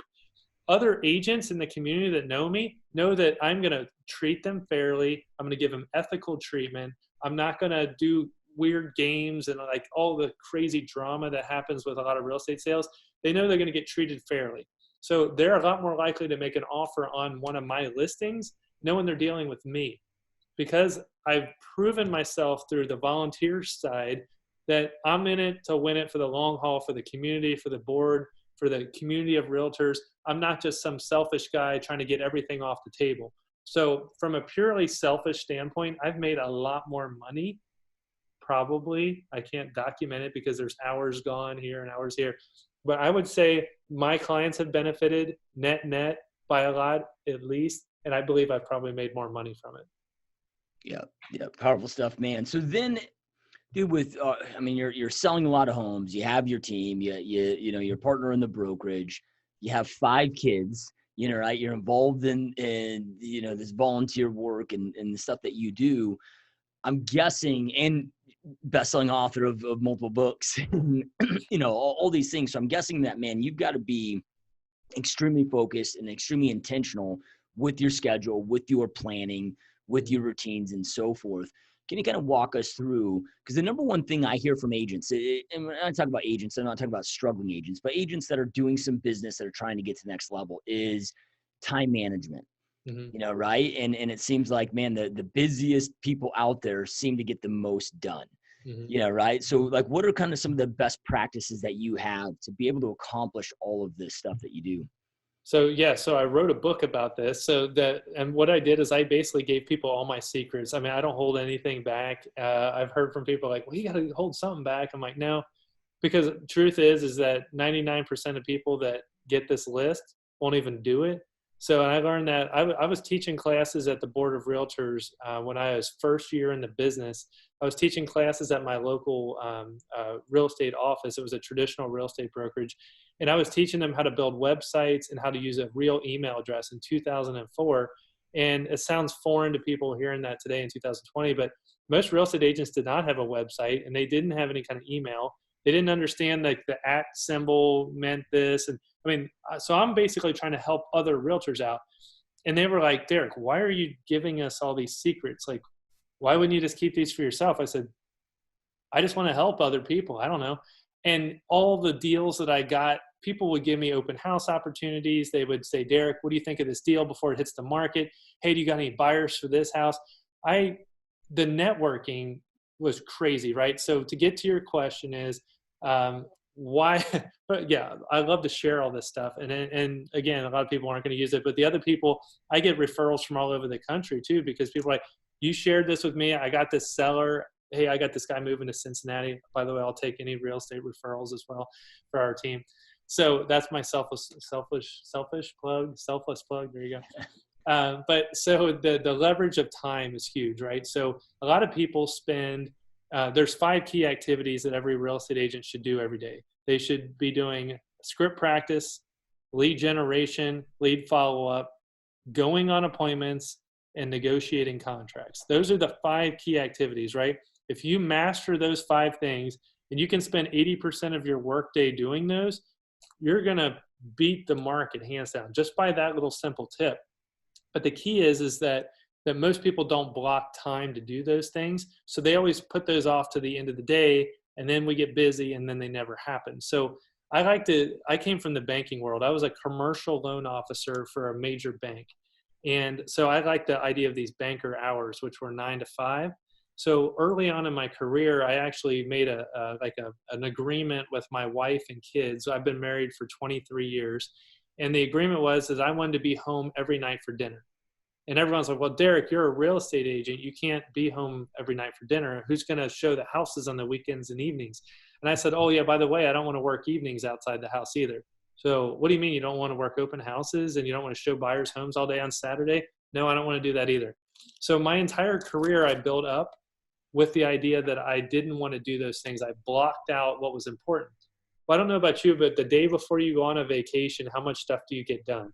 Other agents in the community that know me know that I'm going to treat them fairly. I'm going to give them ethical treatment. I'm not going to do weird games and like all the crazy drama that happens with a lot of real estate sales. They know they're going to get treated fairly. So they're a lot more likely to make an offer on one of my listings knowing they're dealing with me, because I've proven myself through the volunteer side that I'm in it to win it for the long haul, for the community, for the board, for the community of realtors. I'm not just some selfish guy trying to get everything off the table. So from a purely selfish standpoint, I've made a lot more money. Probably. I can't document it because there's hours gone here and hours here. But I would say my clients have benefited net by a lot, at least. And I believe I've probably made more money from it. Yeah. Powerful stuff, man. So then, dude, with, you're selling a lot of homes. You have your team, your partner in the brokerage. You have 5 kids. right? You're involved in, this volunteer work and the stuff that you do. I'm guessing, and best-selling author of multiple books, all these things. So I'm guessing that, man, you've got to be extremely focused and extremely intentional with your schedule, with your planning, with your routines, and so forth. Can you kind of walk us through? Because the number one thing I hear from agents, and when I talk about agents, I'm not talking about struggling agents, but agents that are doing some business that are trying to get to the next level, is time management. Mm-hmm. Right? And it seems like, man, the busiest people out there seem to get the most done. Mm-hmm. Right? So like, what are kind of some of the best practices that you have to be able to accomplish all of this stuff that you do? So I wrote a book about this. And what I did is I basically gave people all my secrets. I mean, I don't hold anything back. I've heard from people like, well, you got to hold something back. I'm like, no, because truth is that 99% of people that get this list won't even do it. So I learned that I was teaching classes at the Board of Realtors when I was first year in the business. I was teaching classes at my local real estate office. It was a traditional real estate brokerage. And I was teaching them how to build websites and how to use a real email address in 2004. And it sounds foreign to people hearing that today in 2020, but most real estate agents did not have a website, and they didn't have any kind of email. They didn't understand like the @ symbol meant this. And I mean, so I'm basically trying to help other realtors out. And they were like, Derek, why are you giving us all these secrets? Like, why wouldn't you just keep these for yourself? I said, I just want to help other people. I don't know. And all the deals that I got, people would give me open house opportunities. They would say, Derek, what do you think of this deal before it hits the market? Hey, do you got any buyers for this house? The networking was crazy, right? So to get to your question is, why, but yeah, I love to share all this stuff. And again, a lot of people aren't going to use it, but the other people, I get referrals from all over the country too, because people are like, you shared this with me. I got this seller. Hey, I got this guy moving to Cincinnati. By the way, I'll take any real estate referrals as well for our team. So that's my selfless plug. There you go. But so the leverage of time is huge, right? So a lot of people spend, there's 5 key activities that every real estate agent should do every day. They should be doing script practice, lead generation, lead follow-up, going on appointments, and negotiating contracts. Those are the 5 key activities, right? If you master those 5 things and you can spend 80% of your workday doing those, you're going to beat the market hands down just by that little simple tip. But the key is that most people don't block time to do those things. So they always put those off to the end of the day, and then we get busy and then they never happen. So I came from the banking world. I was a commercial loan officer for a major bank. And so I like the idea of these banker hours, which were 9 to 5. So early on in my career, I actually made an agreement with my wife and kids. I've been married for 23 years. And the agreement was that I wanted to be home every night for dinner. And everyone's like, well, Derek, you're a real estate agent. You can't be home every night for dinner. Who's going to show the houses on the weekends and evenings? And I said, oh, yeah, by the way, I don't want to work evenings outside the house either. So what do you mean you don't want to work open houses and you don't want to show buyers homes all day on Saturday? No, I don't want to do that either. So my entire career I built up with the idea that I didn't want to do those things. I blocked out what was important. Well, I don't know about you, but the day before you go on a vacation, how much stuff do you get done?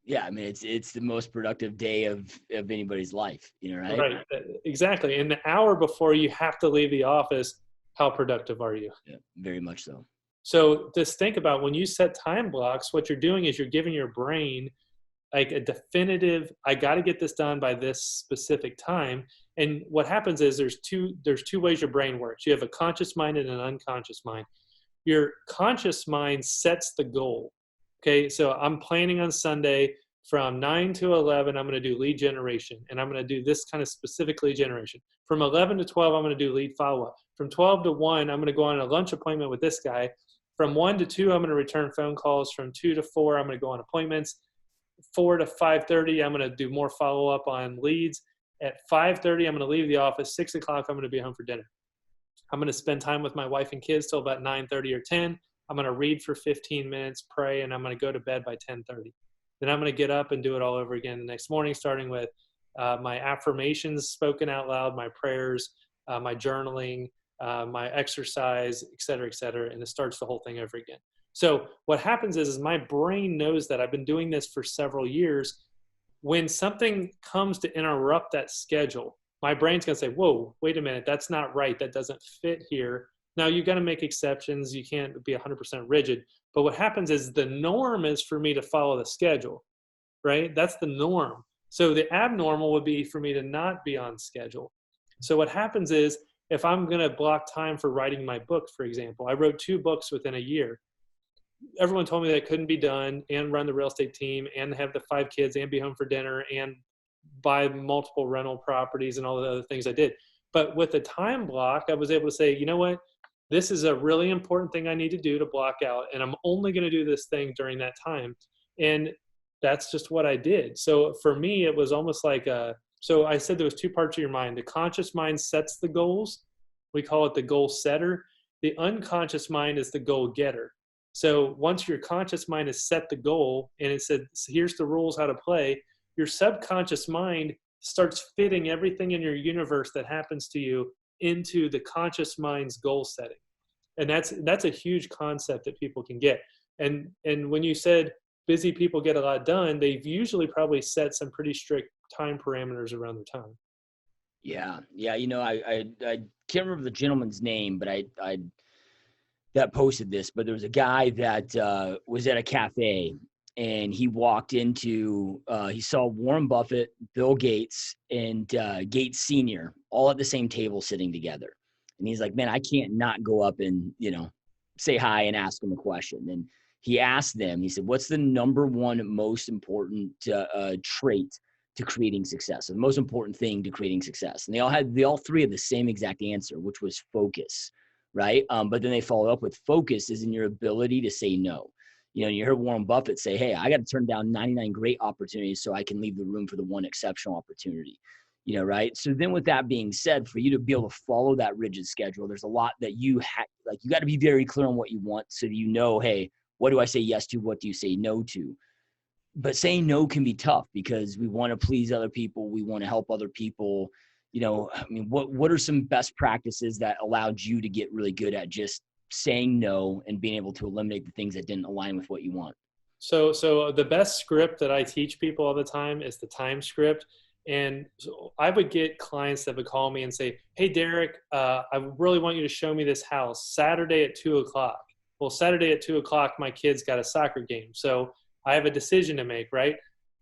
Yeah, I mean, it's the most productive day of anybody's life, right? Right, exactly. And the hour before you have to leave the office, how productive are you? Yeah, very much so. So just think about when you set time blocks, what you're doing is you're giving your brain like a definitive, I got to get this done by this specific time. And what happens is there's two ways your brain works. You have a conscious mind and an unconscious mind. Your conscious mind sets the goal. Okay, so I'm planning on Sunday from 9 to 11, I'm going to do lead generation, and I'm going to do this kind of specific lead generation. From 11 to 12, I'm going to do lead follow-up. From 12 to 1, I'm going to go on a lunch appointment with this guy. From 1 to 2, I'm going to return phone calls. From 2 to 4, I'm going to go on appointments. 4 to 5:30, I'm going to do more follow-up on leads. At 5:30, I'm going to leave the office. 6 o'clock, I'm going to be home for dinner. I'm going to spend time with my wife and kids till about 9:30 or 10. I'm going to read for 15 minutes, pray, and I'm going to go to bed by 10:30. Then I'm going to get up and do it all over again the next morning, starting with my affirmations spoken out loud, my prayers, my journaling, my exercise, et cetera, and it starts the whole thing over again. So what happens is my brain knows that I've been doing this for several years. When something comes to interrupt that schedule, my brain's going to say, whoa, wait a minute, that's not right. That doesn't fit here. Now, you've got to make exceptions. You can't be 100% rigid. But what happens is the norm is for me to follow the schedule, right? That's the norm. So the abnormal would be for me to not be on schedule. So what happens is if I'm going to block time for writing my book, for example, I wrote 2 books within a year. Everyone told me that couldn't be done and run the real estate team and have the 5 kids and be home for dinner and buy multiple rental properties and all the other things I did. But with the time block, I was able to say, you know what? This is a really important thing I need to do to block out. And I'm only going to do this thing during that time. And that's just what I did. So for me, it was almost like so I said there was 2 parts of your mind. The conscious mind sets the goals. We call it the goal setter. The unconscious mind is the goal getter. So once your conscious mind has set the goal and it said, here's the rules how to play, your subconscious mind starts fitting everything in your universe that happens to you into the conscious mind's goal setting. And that's a huge concept that people can get. And when you said busy people get a lot done, they've usually probably set some pretty strict time parameters around their time. Yeah. Yeah. I can't remember the gentleman's name, but I that posted this, but there was a guy that was at a cafe and he walked into, he saw Warren Buffett, Bill Gates, and Gates Sr. all at the same table sitting together. And he's like, man, I can't not go up and, say hi and ask them a question. And he asked them, he said, what's the number one most important trait to creating success? So the most important thing to creating success. And they all 3 had the same exact answer, which was focus. Right. But then they follow up with focus is in your ability to say no. You heard Warren Buffett say, hey, I got to turn down 99 great opportunities so I can leave the room for the one exceptional opportunity. Right. So then with that being said, for you to be able to follow that rigid schedule, there's a lot that you got to be very clear on what you want so that hey, what do I say yes to? What do you say no to? But saying no can be tough because we want to please other people. We want to help other people. What are some best practices that allowed you to get really good at just saying no and being able to eliminate the things that didn't align with what you want? So the best script that I teach people all the time is the time script. And so I would get clients that would call me and say, hey, Derek, I really want you to show me this house Saturday at 2:00. Well, Saturday at 2:00, my kid's got a soccer game. So I have a decision to make, right?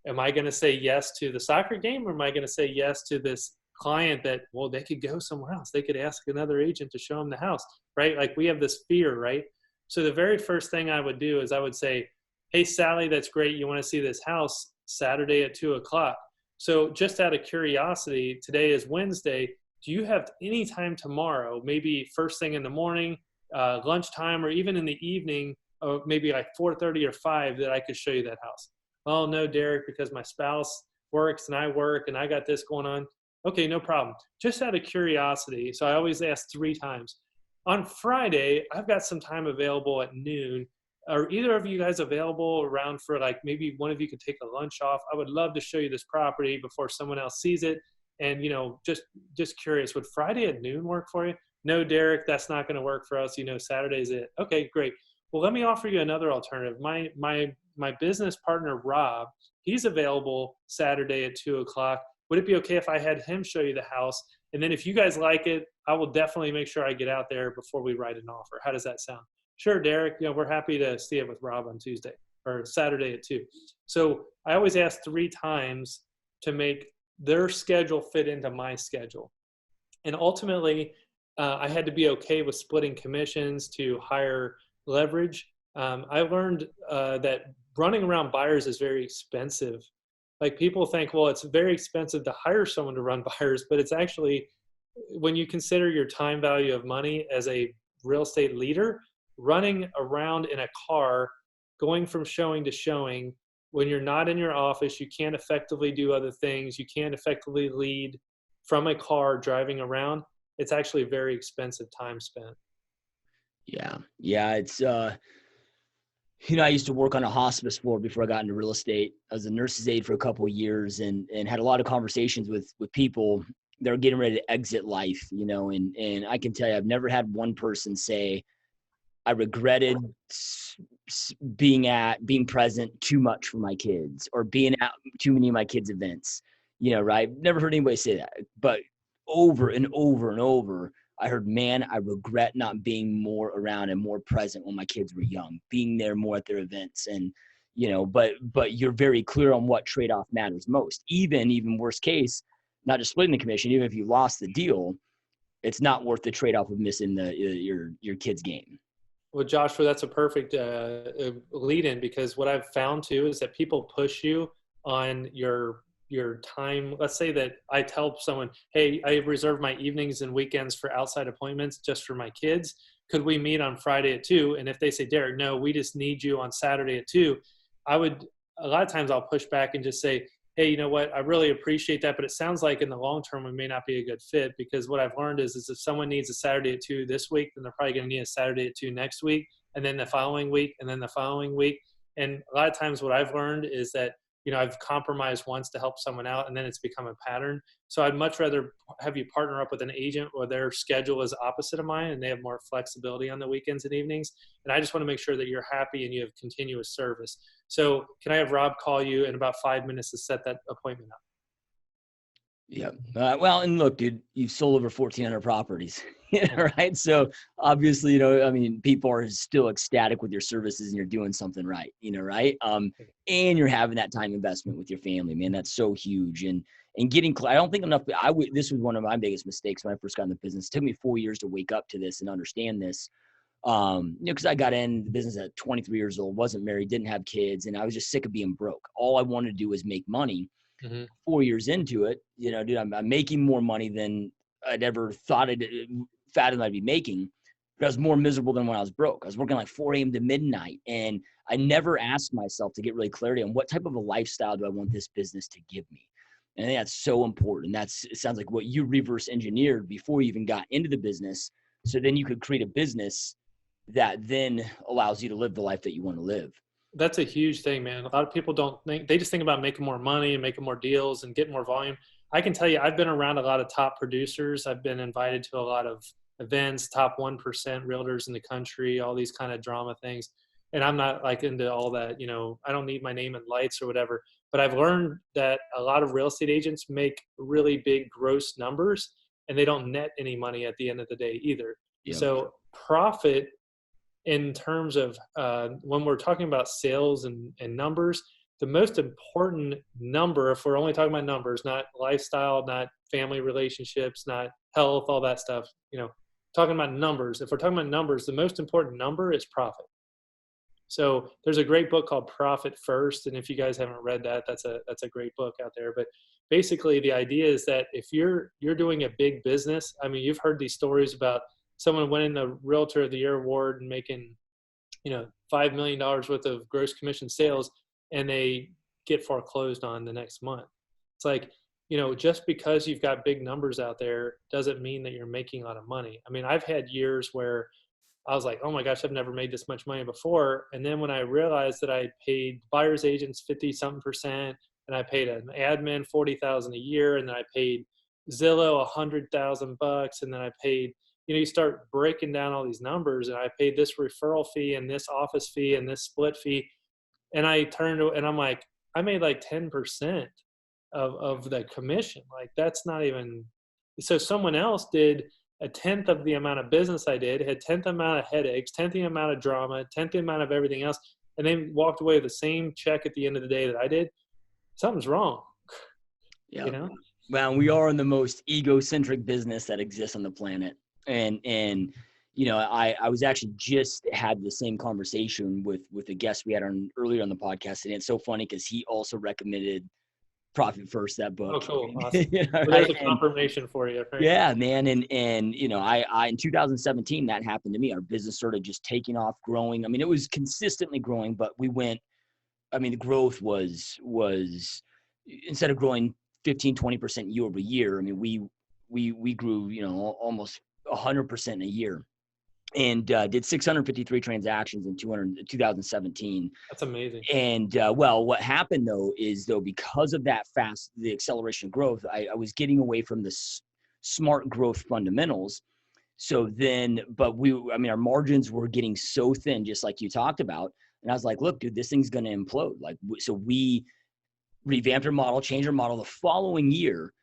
Am I going to say yes to the soccer game or am I going to say yes to this client that, well, they could go somewhere else. They could ask another agent to show them the house, right? Like we have this fear, right? So the very first thing I would do is I would say, hey, Sally, that's great. You want to see this house Saturday at 2:00. So just out of curiosity, today is Wednesday. Do you have any time tomorrow, maybe first thing in the morning, lunchtime, or even in the evening, or maybe like 4:30 or 5 that I could show you that house? Oh, no, Derek, because my spouse works and I work and I got this going on. Okay, no problem. Just out of curiosity. So I always ask 3 times. On Friday, I've got some time available at noon. Are either of you guys available around for like maybe one of you could take a lunch off? I would love to show you this property before someone else sees it. And, just curious, would Friday at noon work for you? No, Derek, that's not going to work for us. Saturday's it. Okay, great. Well, let me offer you another alternative. My business partner, Rob, he's available Saturday at 2:00. Would it be okay if I had him show you the house? And then if you guys like it, I will definitely make sure I get out there before we write an offer. How does that sound? Sure, Derek, we're happy to see it with Rob on Tuesday or Saturday at 2:00. So I always ask 3 times to make their schedule fit into my schedule. And ultimately, I had to be okay with splitting commissions to higher leverage. I learned that running around buyers is very expensive. Like people think, well, it's very expensive to hire someone to run buyers, but it's actually, when you consider your time value of money as a real estate leader, running around in a car, going from showing to showing, when you're not in your office, you can't effectively do other things. You can't effectively lead from a car driving around. It's actually a very expensive time spent. Yeah. Yeah. It's, I used to work on a hospice floor before I got into real estate. I was a nurse's aide for a couple of years and had a lot of conversations with people that are getting ready to exit life, and I can tell you, I've never had one person say, I regretted being present too much for my kids or being at too many of my kids' events, right? Never heard anybody say that, but over and over and over, I heard, man, I regret not being more around and more present when my kids were young, being there more at their events. And, but you're very clear on what trade-off matters most. Even worst case, not just splitting the commission, even if you lost the deal, it's not worth the trade-off of missing your kid's game. Well, Joshua, that's a perfect lead in, because what I've found too is that people push you on your time. Let's say that I tell someone, hey, I reserve my evenings and weekends for outside appointments just for my kids. Could we meet on Friday at 2? And if they say, Derek, no, we just need you on Saturday at 2, a lot of times I'll push back and just say, hey, you know what? I really appreciate that, but it sounds like in the long term, we may not be a good fit, because what I've learned is if someone needs a Saturday at 2 this week, then they're probably going to need a Saturday at 2 next week, and then the following week, and then the following week. And a lot of times what I've learned is that, I've compromised once to help someone out, and then it's become a pattern. So I'd much rather have you partner up with an agent where their schedule is opposite of mine and they have more flexibility on the weekends and evenings. And I just want to make sure that you're happy and you have continuous service. So can I have Rob call you in about 5 minutes to set that appointment up? Yeah. Well, and look, dude, you've sold over 1,400 properties, right? So obviously, people are still ecstatic with your services and you're doing something right, right? And you're having that time investment with your family, man. That's so huge. And getting, I don't think enough, this was one of my biggest mistakes when I first got in the business. It took me 4 years to wake up to this and understand this. Because I got in the business at 23 years old, wasn't married, didn't have kids, and I was just sick of being broke. All I wanted to do was make money. 4 years into it, dude, I'm making more money than I'd ever thought fathomed I'd be making, but I was more miserable than when I was broke. I was working like 4 a.m. to midnight, and I never asked myself to get really clarity on what type of a lifestyle do I want this business to give me. And I think that's so important. It sounds like what you reverse engineered before you even got into the business. So then you could create a business that then allows you to live the life that you want to live. That's a huge thing, man. A lot of people they just think about making more money and making more deals and getting more volume. I can tell you, I've been around a lot of top producers. I've been invited to a lot of events, top 1% realtors in the country, all these kind of drama things. And I'm not like into all that, I don't need my name in lights or whatever, but I've learned that a lot of real estate agents make really big gross numbers and they don't net any money at the end of the day either. Yep. So profit, in terms of when we're talking about sales and numbers, the most important number, if we're only talking about numbers, not lifestyle, not family relationships, not health, all that stuff, talking about numbers. If we're talking about numbers, the most important number is profit. So there's a great book called Profit First. And if you guys haven't read that, that's a great book out there. But basically the idea is that if you're doing a big business, you've heard these stories about someone winning the Realtor of the Year award and making, $5 million worth of gross commission sales, and they get foreclosed on the next month. It's like, just because you've got big numbers out there doesn't mean that you're making a lot of money. I've had years where I was like, oh my gosh, I've never made this much money before. And then when I realized that I paid buyer's agents 50-something%, and I paid an admin $40,000 a year, and then I paid Zillow $100,000, and then I paid, you start breaking down all these numbers, and I paid this referral fee and this office fee and this split fee. And I turned and I'm like, I made like 10% of the commission. Like that's not even, so someone else did a 10th of the amount of business I did, had 10th amount of headaches, 10th the amount of drama, 10th the amount of everything else. And then walked away with the same check at the end of the day that I did. Something's wrong. Yeah. Well, we are in the most egocentric business that exists on the planet. And I was actually just had the same conversation with a guest we had on earlier on the podcast. And it's so funny because he also recommended Profit First, that book. Oh, cool. Awesome. Well, there's a confirmation for you. Right? Yeah, man. And I in 2017, that happened to me. Our business started just taking off, growing. It was consistently growing, but we went, the growth was instead of growing 15-20% year over year, we grew, almost 100% a year, and did 653 transactions in 2017. That's amazing. And what happened is because of that the acceleration of growth, I was getting away from the smart growth fundamentals. So then, but our margins were getting so thin, just like you talked about, And I was like, look, dude, this thing's going to implode. Like, so we revamped our model, changed our model the following year.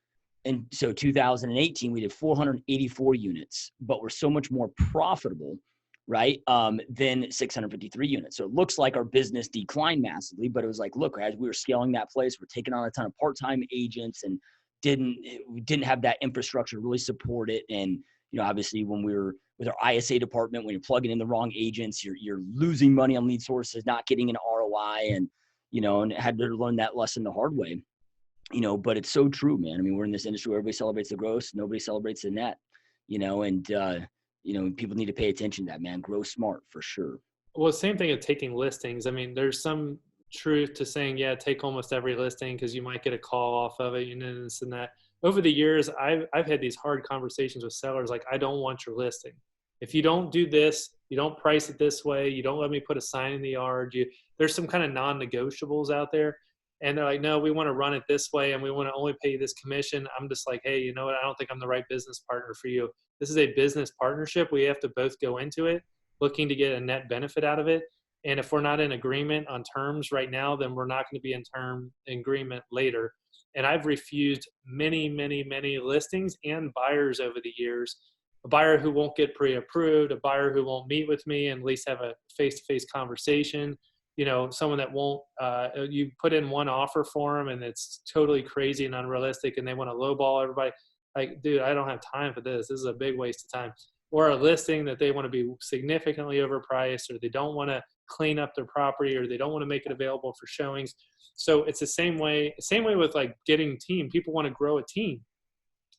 And so 2018, we did 484 units, but we're so much more profitable, right, than 653 units. So it looks like our business declined massively, but it was like, look, as we were scaling that place, we're taking on a ton of part-time agents and we didn't have that infrastructure to really support it. And, you know, obviously when we were with our ISA department, when you're plugging in the wrong agents, you're losing money on lead sources, not getting an ROI, and, you know, and had to learn that lesson the hard way. You know, but it's so true, man. I mean, we're in this industry where everybody celebrates the gross, nobody celebrates the net, you know, and, you know, people need to pay attention to that, man. Grow smart for sure. Well, same thing of taking listings. I mean, there's some truth to saying, yeah, take almost every listing because you might get a call off of it, and this and that. Over the years, I've had these hard conversations with sellers like, I don't want your listing. If you don't do this, you don't price it this way, you don't let me put a sign in the yard, there's some kind of non-negotiables out there. And they're like, no, we want to run it this way and we want to only pay you this commission. I'm just like, hey, you know what? I don't think I'm the right business partner for you. This is a business partnership. We have to both go into it looking to get a net benefit out of it. And if we're not in agreement on terms right now, then we're not going to be in agreement later. And I've refused many, many, many listings and buyers over the years. A buyer who won't get pre-approved, a buyer who won't meet with me and at least have a face-to-face conversation. You know, someone that won't, you put in one offer for them and it's totally crazy and unrealistic and they want to lowball everybody. Like, dude, I don't have time for this. This is a big waste of time. Or a listing that they want to be significantly overpriced, or they don't want to clean up their property, or they don't want to make it available for showings. So it's the same way with like getting team. People want to grow a team.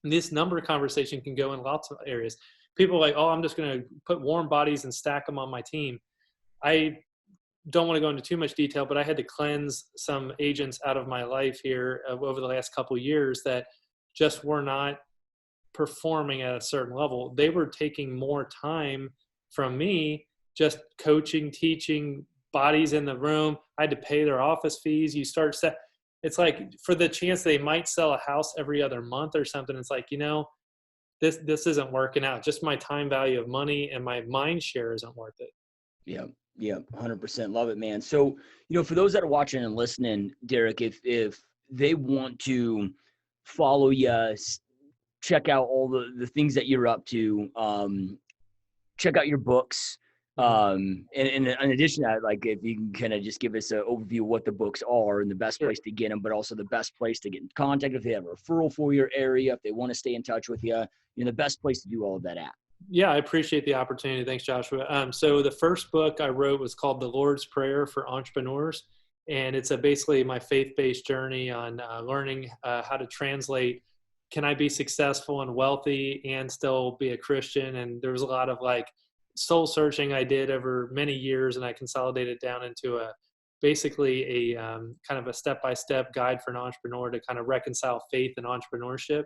And this number conversation can go in lots of areas. People are like, oh, I'm just going to put warm bodies and stack them on my team. I don't want to go into too much detail, but I had to cleanse some agents out of my life here over the last couple of years that just were not performing at a certain level. They were taking more time from me, just coaching, teaching, bodies in the room. I had to pay their office fees. It's like for the chance they might sell a house every other month or something. It's like, you know, this isn't working out. Just my time value of money and my mind share isn't worth it. Yeah. Yeah, 100%. Love it, man. So, you know, for those that are watching and listening, Derek, if they want to follow you, check out all the things that you're up to, check out your books. And in addition to that, like if you can kind of just give us an overview of what the books are and the best place to get them, but also the best place to get in contact if they have a referral for your area, if they want to stay in touch with you, you know, the best place to do all of that at. Yeah, I appreciate the opportunity. Thanks, Joshua. So the first book I wrote was called The Lord's Prayer for Entrepreneurs. And it's basically my faith-based journey on learning how to translate, can I be successful and wealthy and still be a Christian? And there was a lot of like soul searching I did over many years, and I consolidated down into basically a kind of a step-by-step guide for an entrepreneur to kind of reconcile faith and entrepreneurship.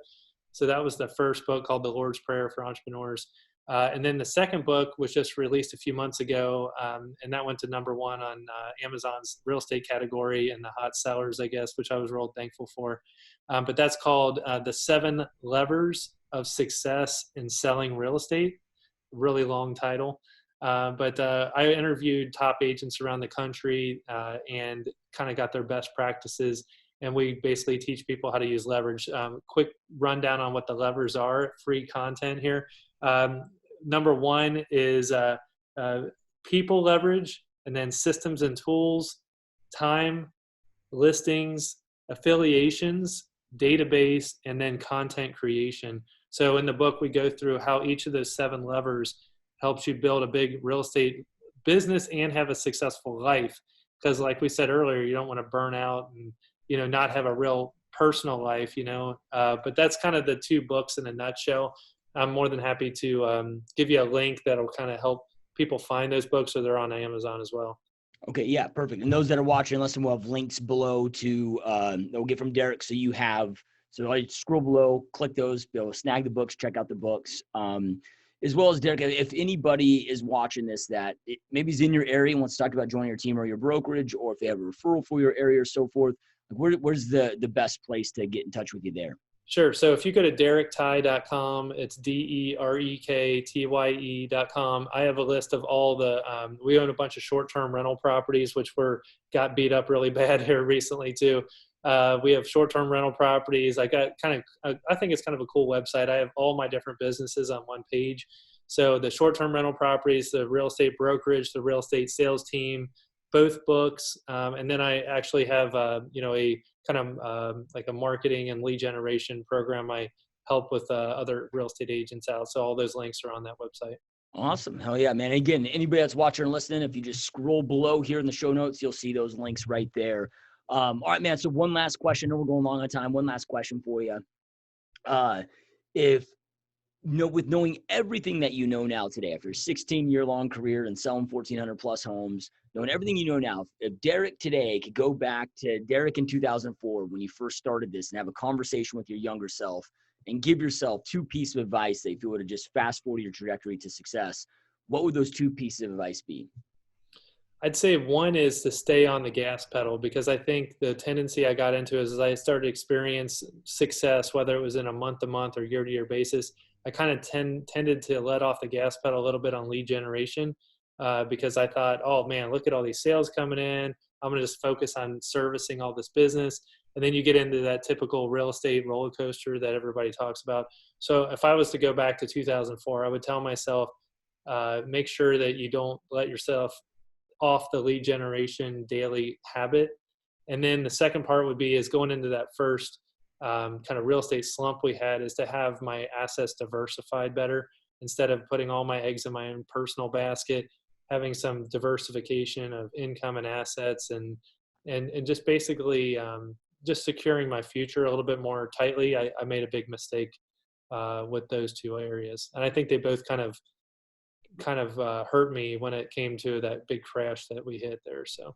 So that was the first book called The Lord's Prayer for Entrepreneurs. And then the second book was just released a few months ago, and that went to #1 on Amazon's real estate category and the hot sellers, I guess, which I was real thankful for. But that's called The 7 Levers of Success in Selling Real Estate. Really long title. But I interviewed top agents around the country and kind of got their best practices. And we basically teach people how to use leverage. Quick rundown on what the levers are, free content here. #1 is people leverage, and then systems and tools, time, listings, affiliations, database, and then content creation. So in the book, we go through how each of those 7 levers helps you build a big real estate business and have a successful life. Because like we said earlier, you don't want to burn out and, you know, not have a real personal life, you know. But that's kind of the 2 books in a nutshell. I'm more than happy to give you a link that'll kind of help people find those books, so they're on Amazon as well. Okay, yeah, perfect. And those that are watching, listen, we'll have links below to that we'll get from Derek. So you have, so I scroll below, click those, be able to snag the books, check out the books. As well as Derek, if anybody is watching this that maybe is in your area and wants to talk about joining your team or your brokerage, or if they have a referral for your area or so forth, where's the best place to get in touch with you there? Sure. So if you go to derektye.com, it's DEREKTYE.com. I have a list of all the, we own a bunch of short-term rental properties, which got beat up really bad here recently too. We have short-term rental properties. I think it's kind of a cool website. I have all my different businesses on one page. So the short-term rental properties, the real estate brokerage, the real estate sales team, both books. And then I actually have, a kind of like a marketing and lead generation program. I help with other real estate agents out. So all those links are on that website. Awesome. Hell yeah, man. Again, anybody that's watching or listening, if you just scroll below here in the show notes, you'll see those links right there. All right, man. So one last question. I know we're going long on time. One last question for you. With knowing everything that you know now today, after a 16-year-long career and selling 1,400 plus homes, knowing everything you know now, if Derek today could go back to Derek in 2004 when you first started this and have a conversation with your younger self and give yourself 2 pieces of advice that if you were to just fast forward your trajectory to success, what would those 2 pieces of advice be? I'd say one is to stay on the gas pedal, because I think the tendency I got into is as I started to experience success, whether it was in a month-to-month or year-to-year basis, I kind of tended to let off the gas pedal a little bit on lead generation because I thought, oh man, look at all these sales coming in. I'm going to just focus on servicing all this business. And then you get into that typical real estate roller coaster that everybody talks about. So if I was to go back to 2004, I would tell myself, make sure that you don't let yourself off the lead generation daily habit. And then the second part would be is going into that first kind of real estate slump we had is to have my assets diversified better instead of putting all my eggs in my own personal basket, having some diversification of income and assets and just basically just securing my future a little bit more tightly. I made a big mistake with those 2 areas. And I think they both kind of hurt me when it came to that big crash that we hit there. So.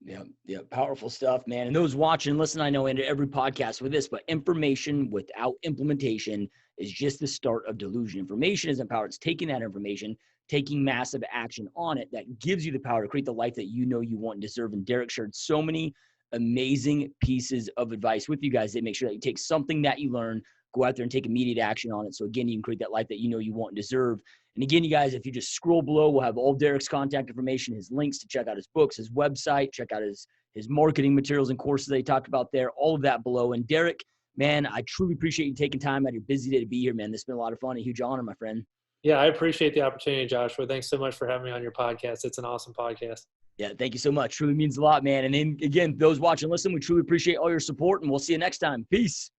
Yeah. Powerful stuff, man. And those watching, listen, I know into every podcast with this, but information without implementation is just the start of delusion. Information isn't power. It's taking that information, taking massive action on it that gives you the power to create the life that you know you want and deserve. And Derek shared so many amazing pieces of advice with you guys that make sure that you take something that you learn, go out there and take immediate action on it. So again, you can create that life that you know you want and deserve. And again, you guys, if you just scroll below, we'll have all Derek's contact information, his links to check out his books, his website, check out his marketing materials and courses that he talked about there, all of that below. And Derek, man, I truly appreciate you taking time out of your busy day to be here, man. This has been a lot of fun. A huge honor, my friend. Yeah, I appreciate the opportunity, Joshua. Thanks so much for having me on your podcast. It's an awesome podcast. Yeah, thank you so much. Truly means a lot, man. And then again, those watching, listen, we truly appreciate all your support, and we'll see you next time. Peace.